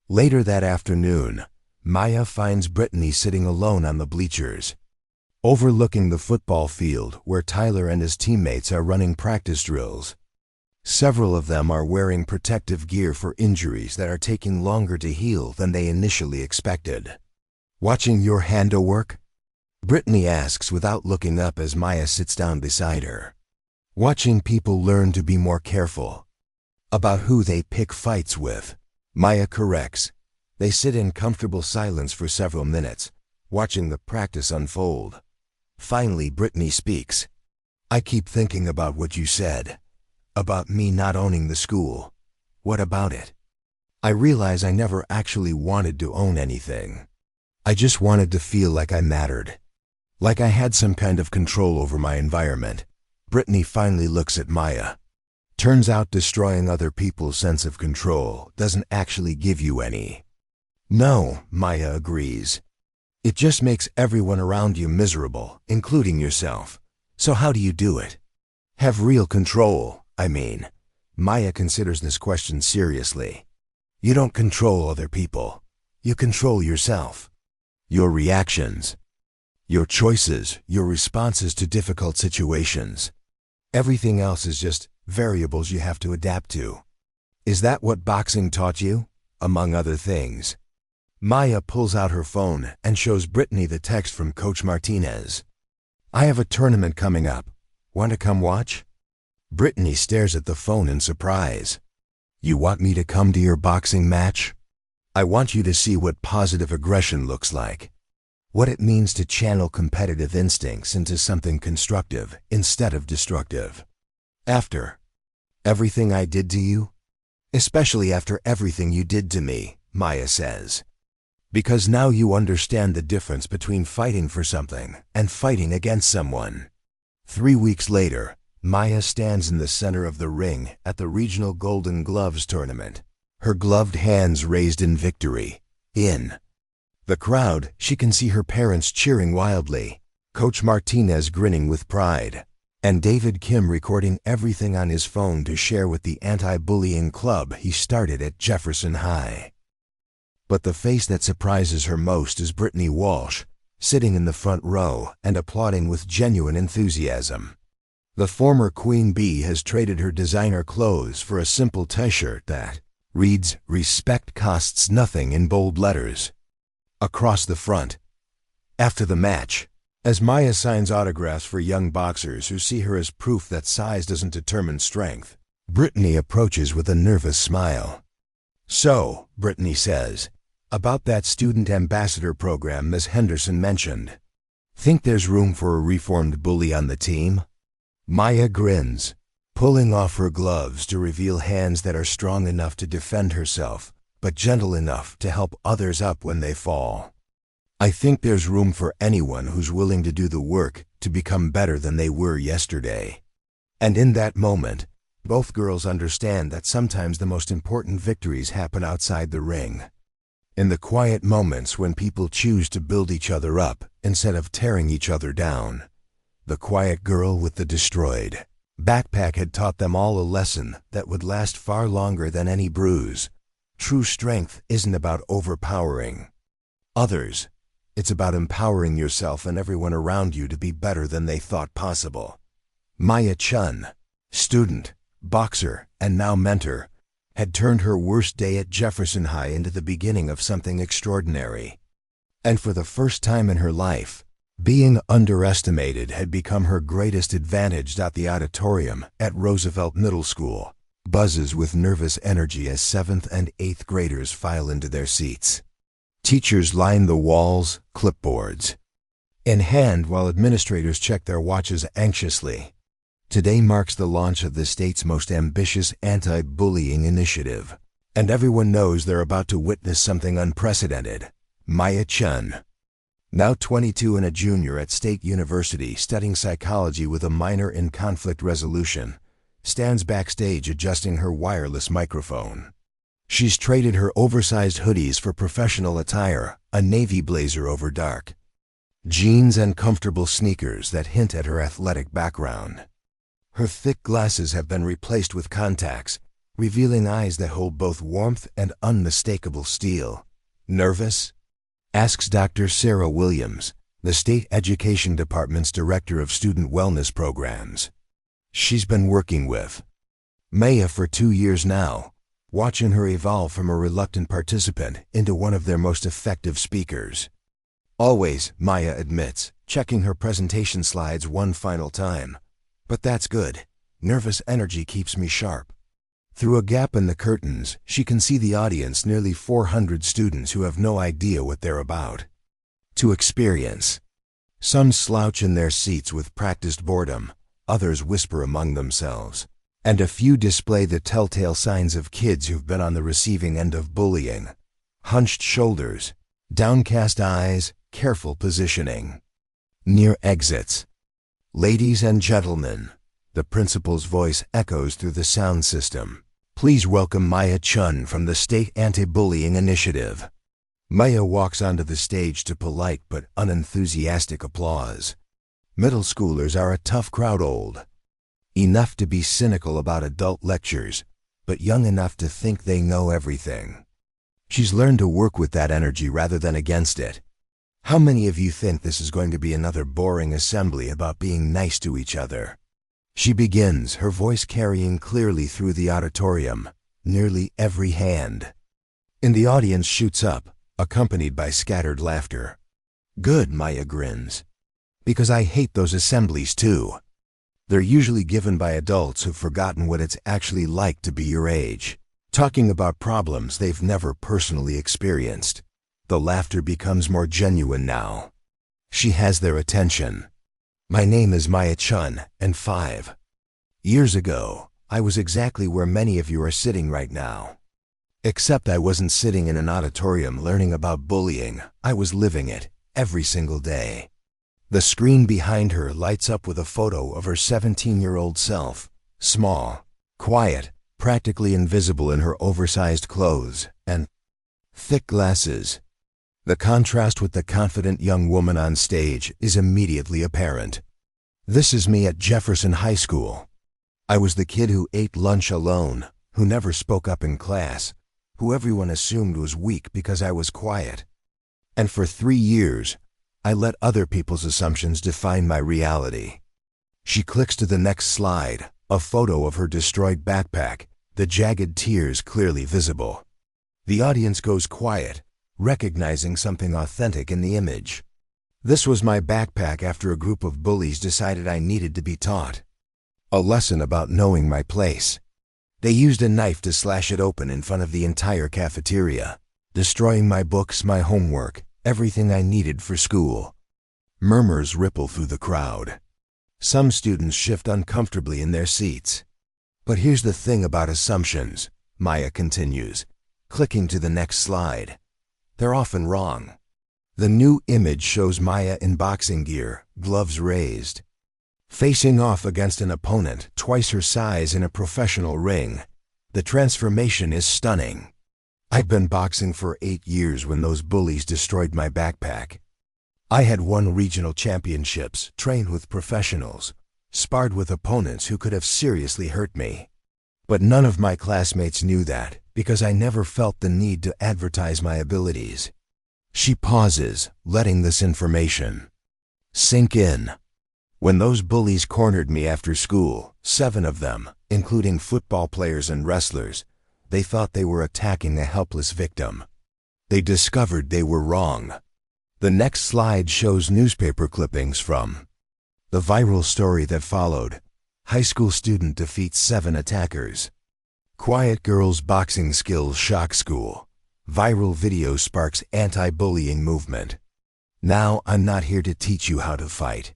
[SPEAKER 1] Later that afternoon, Maya finds Brittany sitting alone on the bleachers, overlooking the football field where Tyler and his teammates are running practice drills. Several of them are wearing protective gear for injuries that are taking longer to heal than they initially expected. Watching your handiwork? Brittany asks without looking up as Maya sits down beside her. Watching people learn to be more careful about who they pick fights with. Maya corrects. They sit in comfortable silence for several minutes, watching the practice unfold. Finally, Brittany speaks. I keep thinking about what you said. About me not owning the school. What about it? I realize I never actually wanted to own anything. I just wanted to feel like I mattered. Like I had some kind of control over my environment. Brittany finally looks at Maya. Turns out destroying other people's sense of control doesn't actually give you any. No, Maya agrees. It just makes everyone around you miserable, including yourself. So how do you do it? Have real control, I mean. Maya considers this question seriously. You don't control other people. You control yourself. Your reactions. Your choices, your responses to difficult situations. Everything else is just variables you have to adapt to. Is that what boxing taught you? Among other things. Maya pulls out her phone and shows Brittany the text from Coach Martinez. I have a tournament coming up. Want to come watch? Brittany stares at the phone in surprise. You want me to come to your boxing match? I want you to see what positive aggression looks like. What it means to channel competitive instincts into something constructive instead of destructive. After everything I did to you? Especially after everything you did to me, Maya says. Because now you understand the difference between fighting for something and fighting against someone. 3 weeks later, Maya stands in the center of the ring at the regional Golden Gloves tournament, her gloved hands raised in victory. In the crowd, she can see her parents cheering wildly, Coach Martinez grinning with pride, and David Kim recording everything on his phone to share with the anti-bullying club he started at Jefferson High. But the face that surprises her most is Brittany Walsh, sitting in the front row and applauding with genuine enthusiasm. The former queen bee has traded her designer clothes for a simple t-shirt that reads, "Respect costs nothing" in bold letters across the front. After the match, as Maya signs autographs for young boxers who see her as proof that size doesn't determine strength, Brittany approaches with a nervous smile. "So," Brittany says, "about that student ambassador program Miss Henderson mentioned. Think there's room for a reformed bully on the team?" Maya grins, pulling off her gloves to reveal hands that are strong enough to defend herself, but gentle enough to help others up when they fall. "I think there's room for anyone who's willing to do the work to become better than they were yesterday." And in that moment, both girls understand that sometimes the most important victories happen outside the ring. In the quiet moments when people choose to build each other up instead of tearing each other down. The quiet girl with the destroyed backpack had taught them all a lesson that would last far longer than any bruise. True strength isn't about overpowering others. It's about empowering yourself and everyone around you to be better than they thought possible. Maya Chun, student, boxer, and now mentor, had turned her worst day at Jefferson High into the beginning of something extraordinary. And for the first time in her life, being underestimated had become her greatest advantage. The auditorium at Roosevelt Middle School buzzes with nervous energy as 7th and 8th graders file into their seats. Teachers line the walls, clipboards in hand, while administrators check their watches anxiously. Today marks the launch of the state's most ambitious anti-bullying initiative, and everyone knows they're about to witness something unprecedented. Maya Chun, now 22 and a junior at State University studying psychology with a minor in conflict resolution, stands backstage adjusting her wireless microphone. She's traded her oversized hoodies for professional attire, a navy blazer over dark jeans and comfortable sneakers that hint at her athletic background. Her thick glasses have been replaced with contacts, revealing eyes that hold both warmth and unmistakable steel. "Nervous?" asks Dr. Sarah Williams, the State Education Department's Director of Student Wellness Programs. She's been working with Maya for 2 years now, watching her evolve from a reluctant participant into one of their most effective speakers. "Always," Maya admits, checking her presentation slides one final time. "But that's good. Nervous energy keeps me sharp." Through a gap in the curtains, she can see the audience, nearly 400 students who have no idea what they're about to experience. Some slouch in their seats with practiced boredom, others whisper among themselves, and a few display the telltale signs of kids who've been on the receiving end of bullying: hunched shoulders, downcast eyes, careful positioning. Near exits, "Ladies and gentlemen," the principal's voice echoes through the sound system. "Please welcome Maya Chun from the State Anti-Bullying Initiative." Maya walks onto the stage to polite but unenthusiastic applause. Middle schoolers are a tough crowd, old enough to be cynical about adult lectures, but young enough to think they know everything. She's learned to work with that energy rather than against it. How many of you think this is going to be another boring assembly about being nice to each other? She begins, her voice carrying clearly through the auditorium. Nearly every hand in the audience shoots up, accompanied by scattered laughter. "Good," Maya grins, "because I hate those assemblies too. They're usually given by adults who've forgotten what it's actually like to be your age, talking about problems they've never personally experienced." The laughter becomes more genuine now. She has their attention. "My name is Maya Chun, and 5 years ago, I was exactly where many of you are sitting right now. Except I wasn't sitting in an auditorium learning about bullying, I was living it, every single day." The screen behind her lights up with a photo of her 17-year-old self, small, quiet, practically invisible in her oversized clothes and thick glasses. The contrast with the confident young woman on stage is immediately apparent. "This is me at Jefferson High School. I was the kid who ate lunch alone, who never spoke up in class, who everyone assumed was weak because I was quiet. And for 3 years, I let other people's assumptions define my reality." She clicks to the next slide, a photo of her destroyed backpack, the jagged tears clearly visible. The audience goes quiet, recognizing something authentic in the image. This was my backpack after a group of bullies decided I needed to be taught a lesson about knowing my place. They used a knife to slash it open in front of the entire cafeteria, destroying my books, my homework, everything I needed for school. Murmurs ripple through the crowd. Some students shift uncomfortably in their seats. But here's the thing about assumptions, Maya continues, clicking to the next slide. They're often wrong. The new image shows Maya in boxing gear, gloves raised, facing off against an opponent twice her size in a professional ring. The transformation is stunning. I'd been boxing for 8 years when those bullies destroyed my backpack. I had won regional championships, trained with professionals, sparred with opponents who could have seriously hurt me. But none of my classmates knew that, because I never felt the need to advertise my abilities. She pauses, letting this information sink in. When those bullies cornered me after school, 7 of them, including football players and wrestlers, they thought they were attacking a helpless victim. They discovered they were wrong. The next slide shows newspaper clippings from the viral story that followed. High school student defeats 7 attackers. Quiet girl's boxing skills shock school. Viral video sparks anti-bullying movement. Now I'm not here to teach you how to fight.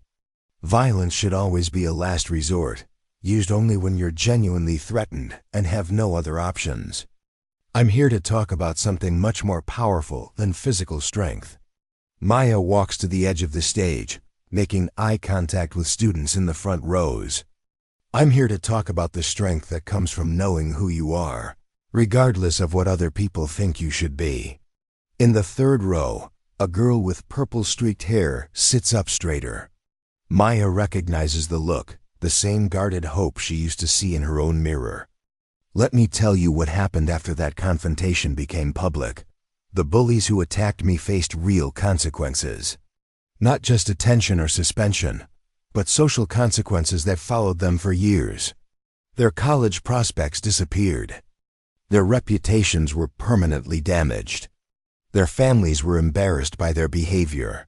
[SPEAKER 1] Violence should always be a last resort, used only when you're genuinely threatened and have no other options. I'm here to talk about something much more powerful than physical strength. Maya walks to the edge of the stage, making eye contact with students in the front rows. I'm here to talk about the strength that comes from knowing who you are, regardless of what other people think you should be. In the 3rd row, a girl with purple-streaked hair sits up straighter. Maya recognizes the look, the same guarded hope she used to see in her own mirror. Let me tell you what happened after that confrontation became public. The bullies who attacked me faced real consequences. Not just detention or suspension, but social consequences that followed them for years. Their college prospects disappeared. Their reputations were permanently damaged. Their families were embarrassed by their behavior.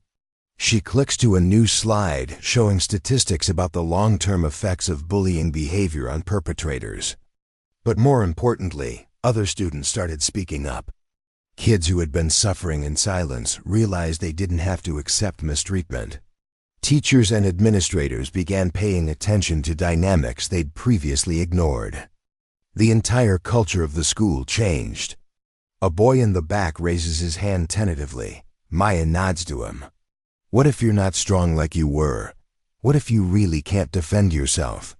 [SPEAKER 1] She clicks to a new slide showing statistics about the long-term effects of bullying behavior on perpetrators. But more importantly, other students started speaking up. Kids who had been suffering in silence realized they didn't have to accept mistreatment. Teachers and administrators began paying attention to dynamics they'd previously ignored. The entire culture of the school changed. A boy in the back raises his hand tentatively. Maya nods to him. What if you're not strong like you were? What if you really can't defend yourself?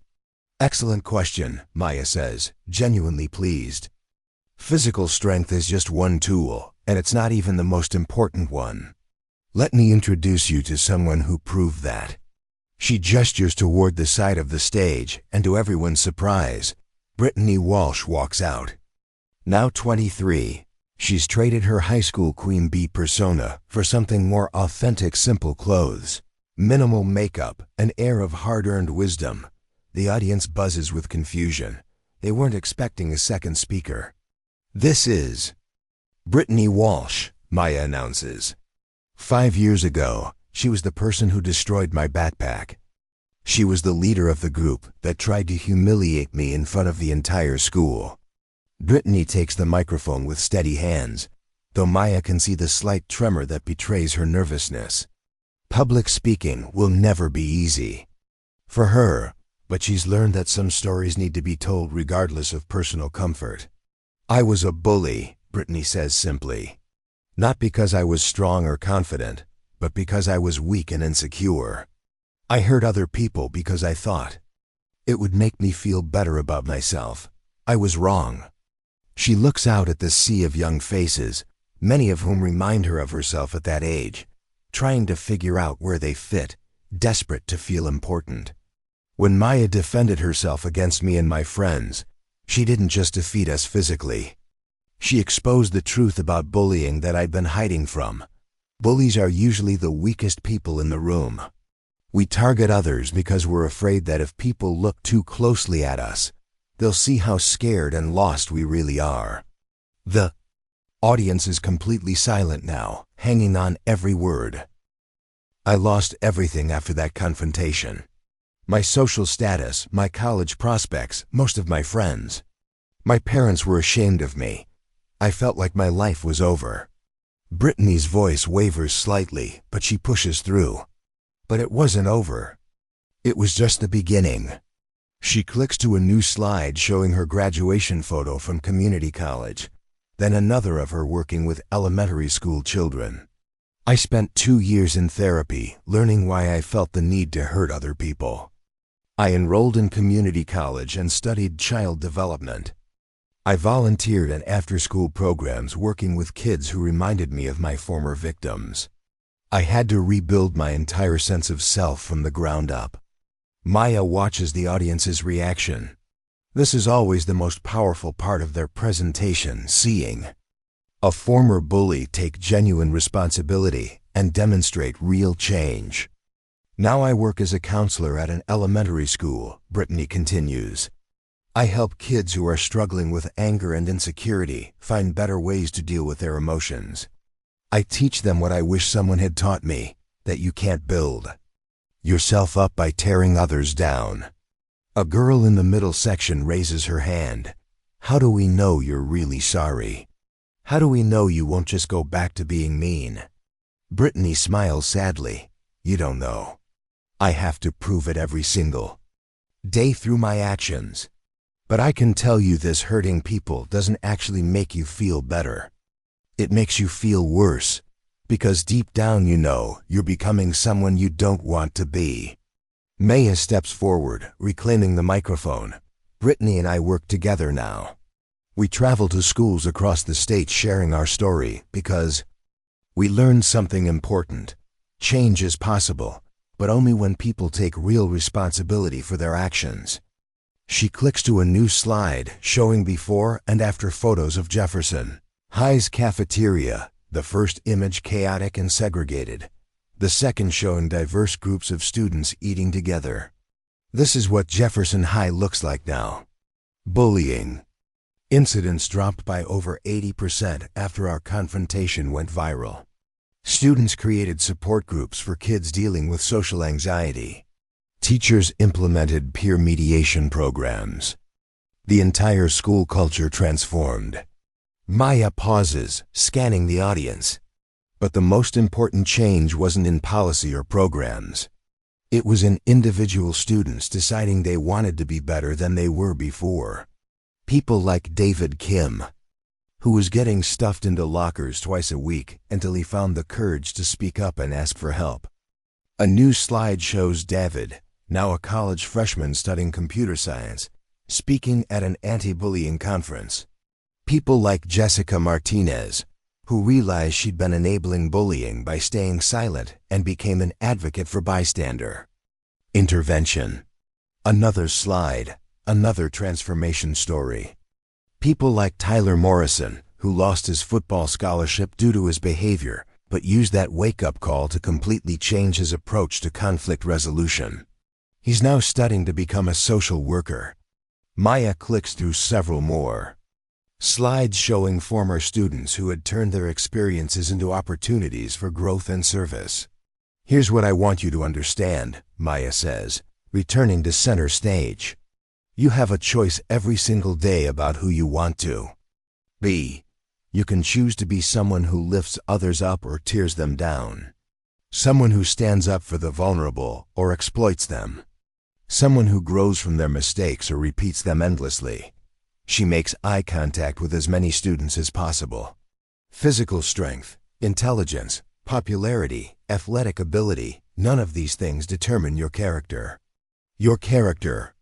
[SPEAKER 1] Excellent question, Maya says, genuinely pleased. Physical strength is just one tool, and it's not even the most important one. Let me introduce you to someone who proved that. She gestures toward the side of the stage, and to everyone's surprise, Brittany Walsh walks out. Now 23, she's traded her high school queen bee persona for something more authentic. Simple clothes, minimal makeup, an air of hard-earned wisdom. The audience buzzes with confusion. They weren't expecting a second speaker. This is Brittany Walsh, Maya announces. 5 years ago, she was the person who destroyed my backpack. She was the leader of the group that tried to humiliate me in front of the entire school. Brittany takes the microphone with steady hands, though Maya can see the slight tremor that betrays her nervousness. Public speaking will never be easy for her, but she's learned that some stories need to be told regardless of personal comfort. I was a bully, Brittany says simply. Not because I was strong or confident, but because I was weak and insecure. I hurt other people because I thought it would make me feel better about myself. I was wrong. She looks out at the sea of young faces, many of whom remind her of herself at that age, trying to figure out where they fit, desperate to feel important. When Maya defended herself against me and my friends, she didn't just defeat us physically. She exposed the truth about bullying that I'd been hiding from. Bullies are usually the weakest people in the room. We target others because we're afraid that if people look too closely at us, they'll see how scared and lost we really are. The audience is completely silent now, hanging on every word. I lost everything after that confrontation. My social status, my college prospects, most of my friends. My parents were ashamed of me. I felt like my life was over. Brittany's voice wavers slightly, but she pushes through. But it wasn't over. It was just the beginning. She clicks to a new slide showing her graduation photo from community college, then another of her working with elementary school children. I spent 2 years in therapy, learning why I felt the need to hurt other people. I enrolled in community college and studied child development. I volunteered in after-school programs working with kids who reminded me of my former victims. I had to rebuild my entire sense of self from the ground up. Maya watches the audience's reaction. This is always the most powerful part of their presentation, seeing a former bully take genuine responsibility and demonstrate real change. Now I work as a counselor at an elementary school, Brittany continues. I help kids who are struggling with anger and insecurity find better ways to deal with their emotions. I teach them what I wish someone had taught me, that you can't build yourself up by tearing others down. A girl in the middle section raises her hand. How do we know you're really sorry? How do we know you won't just go back to being mean? Brittany smiles sadly. You don't know. I have to prove it every single day through my actions. But I can tell you this: hurting people doesn't actually make you feel better. It makes you feel worse, because deep down you know you're becoming someone you don't want to be. Maya steps forward, reclaiming the microphone. Brittany and I work together now. We travel to schools across the state sharing our story because we learned something important. Change is possible, but only when people take real responsibility for their actions. She clicks to a new slide showing before and after photos of Jefferson High's cafeteria, the first image chaotic and segregated, the second showing diverse groups of students eating together. This is what Jefferson High looks like now. Bullying. Incidents dropped by over 80% after our confrontation went viral. Students created support groups for kids dealing with social anxiety. Teachers implemented peer mediation programs. The entire school culture transformed. Maya pauses, scanning the audience. But the most important change wasn't in policy or programs. It was in individual students deciding they wanted to be better than they were before. People like David Kim, who was getting stuffed into lockers twice a week until he found the courage to speak up and ask for help. A new slide shows David, now a college freshman studying computer science, speaking at an anti-bullying conference. People like Jessica Martinez, who realized she'd been enabling bullying by staying silent and became an advocate for bystander intervention. Another slide, another transformation story. People like Tyler Morrison, who lost his football scholarship due to his behavior, but used that wake-up call to completely change his approach to conflict resolution. He's now studying to become a social worker. Maya clicks through several more slides showing former students who had turned their experiences into opportunities for growth and service. Here's what I want you to understand, Maya says, returning to center stage. You have a choice every single day about who you want to be. You can choose to be someone who lifts others up or tears them down. Someone who stands up for the vulnerable or exploits them. Someone who grows from their mistakes or repeats them endlessly. She makes eye contact with as many students as possible. Physical strength, intelligence, popularity, athletic ability, none of these things determine your character. Your character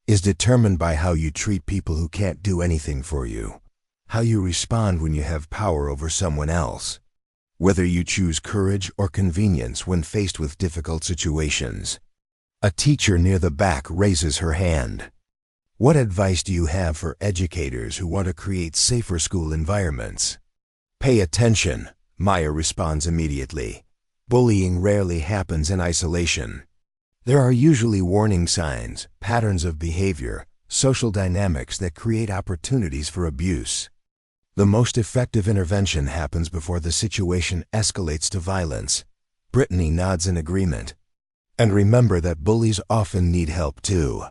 [SPEAKER 1] is determined by how you treat people who can't do anything for you, how you respond when you have power over someone else, whether you choose courage or convenience when faced with difficult situations. A teacher near the back raises her hand. What advice do you have for educators who want to create safer school environments? Pay attention, Maya responds immediately. Bullying rarely happens in isolation. There are usually warning signs, patterns of behavior, social dynamics that create opportunities for abuse. The most effective intervention happens before the situation escalates to violence. Brittany nods in agreement. And remember that bullies often need help too.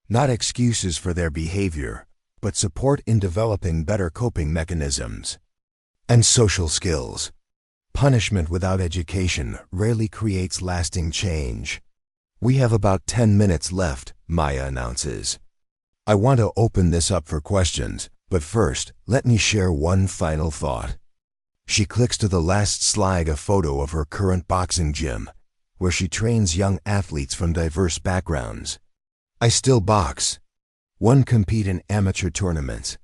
[SPEAKER 1] Not excuses for their behavior, but support in developing better coping mechanisms. And social skills. Punishment without education rarely creates lasting change. We have about 10 minutes left, Maya announces. I want to open this up for questions, but first, let me share one final thought. She clicks to the last slide, a photo of her current boxing gym, where she trains young athletes from diverse backgrounds. I still box. One compete in amateur tournaments.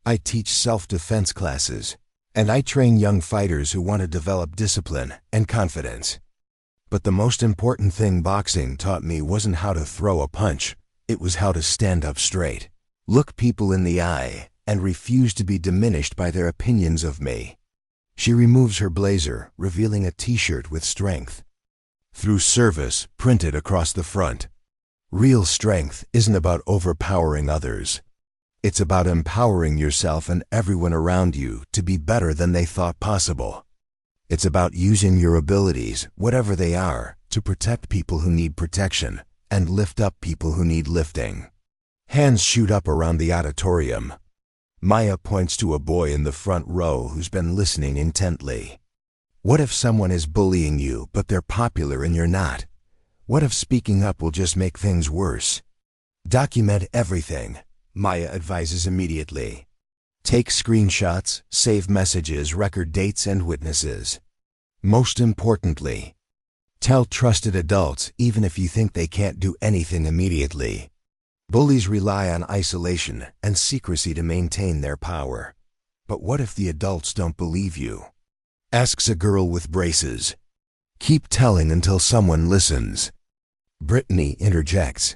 [SPEAKER 1] I teach self-defense classes, and I train young fighters who want to develop discipline and confidence. But the most important thing boxing taught me wasn't how to throw a punch, it was how to stand up straight, look people in the eye, and refuse to be diminished by their opinions of me. She removes her blazer, revealing a t-shirt with strength. Through service printed across the front. Real strength isn't about overpowering others. It's about empowering yourself and everyone around you to be better than they thought possible. It's about using your abilities, whatever they are, to protect people who need protection and lift up people who need lifting. Hands shoot up around the auditorium. Maya points to a boy in the front row who's been listening intently. What if someone is bullying you, but they're popular and you're not? What if speaking up will just make things worse? Document everything, Maya advises immediately. Take screenshots, save messages, record dates and witnesses. Most importantly, tell trusted adults even if you think they can't do anything immediately. Bullies rely on isolation and secrecy to maintain their power. But what if the adults don't believe you? Asks a girl with braces. Keep telling until someone listens. Brittany interjects.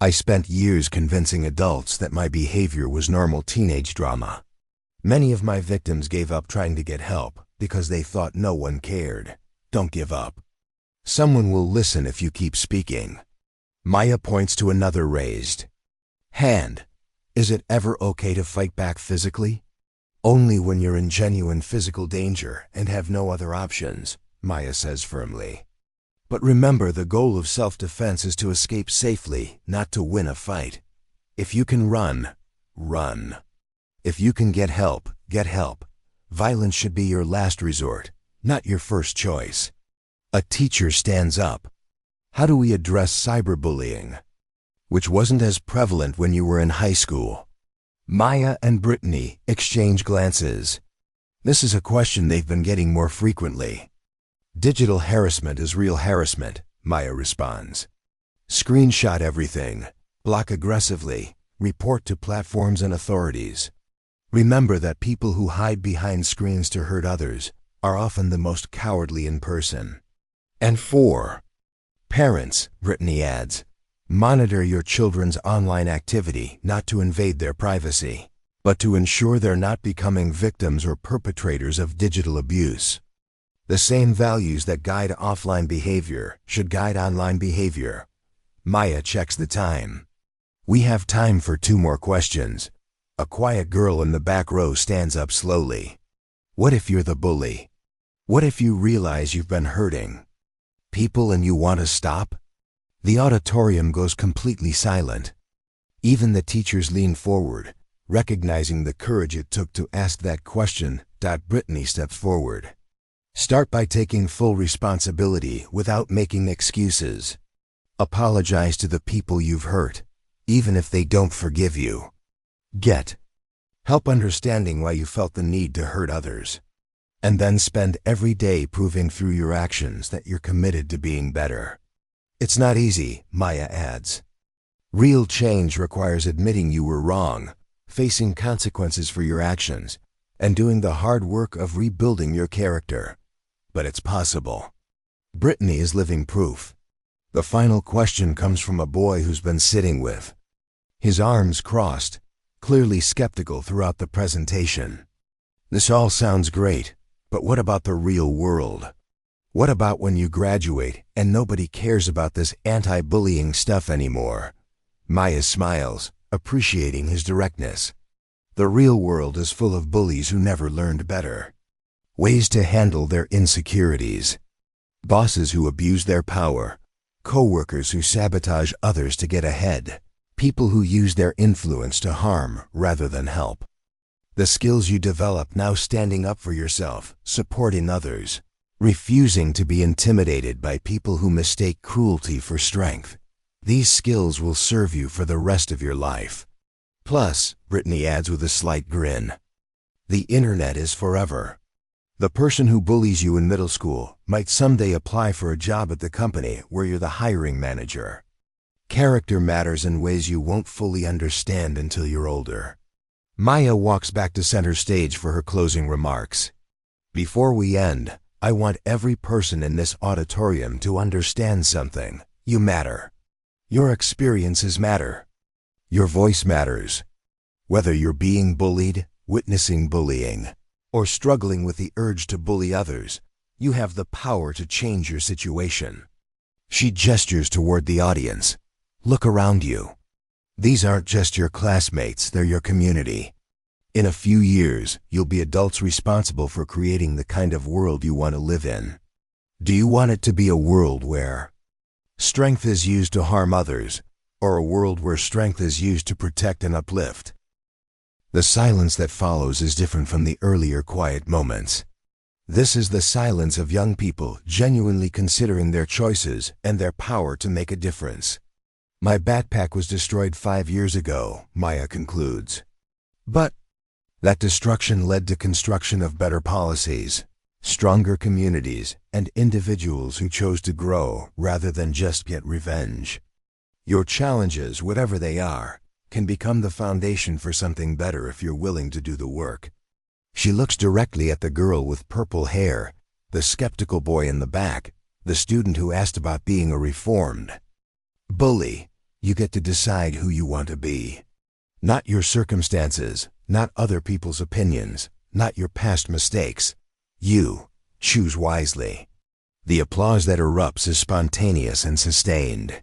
[SPEAKER 1] I spent years convincing adults that my behavior was normal teenage drama. Many of my victims gave up trying to get help because they thought no one cared. Don't give up. Someone will listen if you keep speaking. Maya points to another raised hand. Is it ever okay to fight back physically? Only when you're in genuine physical danger and have no other options, Maya says firmly. But remember, the goal of self-defense is to escape safely, not to win a fight. If you can run, run. If you can get help, get help. Violence should be your last resort, not your first choice. A teacher stands up. How do we address cyberbullying? Which wasn't as prevalent when you were in high school. Maya and Brittany exchange glances. This is a question they've been getting more frequently. Digital harassment is real harassment, Maya responds. Screenshot everything, block aggressively, report to platforms and authorities. Remember that people who hide behind screens to hurt others are often the most cowardly in person. And 4. Parents, Brittany adds, monitor your children's online activity not to invade their privacy, but to ensure they're not becoming victims or perpetrators of digital abuse. The same values that guide offline behavior should guide online behavior. Maya checks the time. We have time for 2 more questions. A quiet girl in the back row stands up slowly. What if you're the bully? What if you realize you've been hurting people and you want to stop? The auditorium goes completely silent. Even the teachers lean forward, recognizing the courage it took to ask that question. Brittany steps forward. Start by taking full responsibility without making excuses. Apologize to the people you've hurt, even if they don't forgive you. Get help understanding why you felt the need to hurt others. And then spend every day proving through your actions that you're committed to being better. It's not easy, Maya adds. Real change requires admitting you were wrong, facing consequences for your actions, and doing the hard work of rebuilding your character. But it's possible. Brittany is living proof. The final question comes from a boy who's been sitting with his arms crossed, clearly skeptical throughout the presentation. This all sounds great, but what about the real world? What about when you graduate and nobody cares about this anti-bullying stuff anymore? Maya smiles, appreciating his directness. The real world is full of bullies who never learned better. Ways to handle their insecurities. Bosses who abuse their power. Co-workers who sabotage others to get ahead. People who use their influence to harm rather than help. The skills you develop now: standing up for yourself, supporting others, refusing to be intimidated by people who mistake cruelty for strength. These skills will serve you for the rest of your life. Plus, Brittany adds with a slight grin, the internet is forever. The person who bullies you in middle school might someday apply for a job at the company where you're the hiring manager. Character matters in ways you won't fully understand until you're older. Maya walks back to center stage for her closing remarks. Before we end, I want every person in this auditorium to understand something. You matter. Your experiences matter. Your voice matters. Whether you're being bullied, witnessing bullying, or struggling with the urge to bully others, you have the power to change your situation. She gestures toward the audience. Look around you. These aren't just your classmates, they're your community. In a few years, you'll be adults responsible for creating the kind of world you want to live in. Do you want it to be a world where strength is used to harm others, or a world where strength is used to protect and uplift? The silence that follows is different from the earlier quiet moments. This is the silence of young people genuinely considering their choices and their power to make a difference. My backpack was destroyed 5 years ago, Maya concludes. But that destruction led to construction of better policies, stronger communities, and individuals who chose to grow rather than just get revenge. Your challenges, whatever they are, can become the foundation for something better if you're willing to do the work. She looks directly at the girl with purple hair, the skeptical boy in the back, the student who asked about being a reformed bully. You get to decide who you want to be. Not your circumstances, not other people's opinions, not your past mistakes. You choose wisely. The applause that erupts is spontaneous and sustained.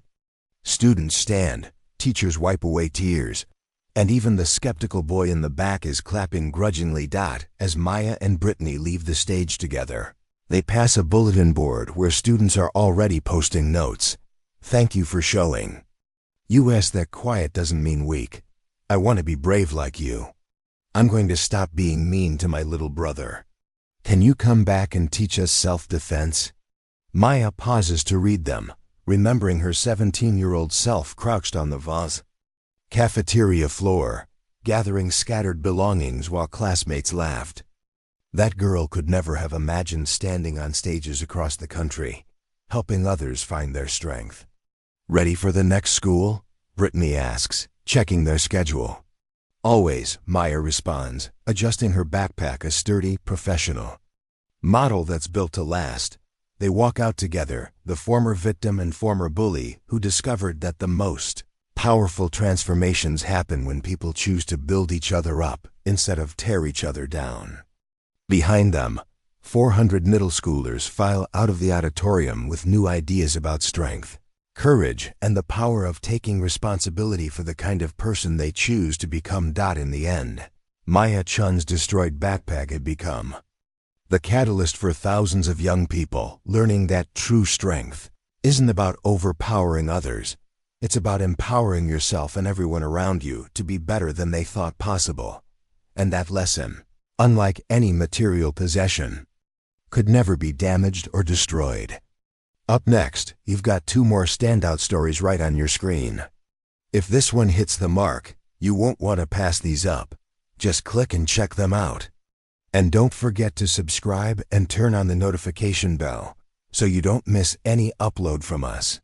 [SPEAKER 1] Students stand, teachers wipe away tears, and even the skeptical boy in the back is clapping grudgingly. As Maya and Brittany leave the stage together, they pass a bulletin board where students are already posting notes. Thank you for showing. U.S. that quiet doesn't mean weak. I want to be brave like you. I'm going to stop being mean to my little brother. Can you come back and teach us self-defense? Maya pauses to read them, remembering her 17-year-old self crouched on the vase. Cafeteria floor, gathering scattered belongings while classmates laughed. That girl could never have imagined standing on stages across the country, helping others find their strength. Ready for the next school? Brittany asks, checking their schedule. Always, Maya responds, adjusting her backpack, a sturdy, professional model that's built to last. They walk out together, the former victim and former bully who discovered that the most powerful transformations happen when people choose to build each other up instead of tear each other down. Behind them, 400 middle schoolers file out of the auditorium with new ideas about strength, courage, and the power of taking responsibility for the kind of person they choose to become. In the end, Maya Chun's destroyed backpack had become the catalyst for thousands of young people learning that true strength isn't about overpowering others. It's about empowering yourself and everyone around you to be better than they thought possible. And that lesson, unlike any material possession, could never be damaged or destroyed. Up next, you've got 2 more standout stories right on your screen. If this one hits the mark, you won't want to pass these up. Just click and check them out. And don't forget to subscribe and turn on the notification bell so you don't miss any upload from us.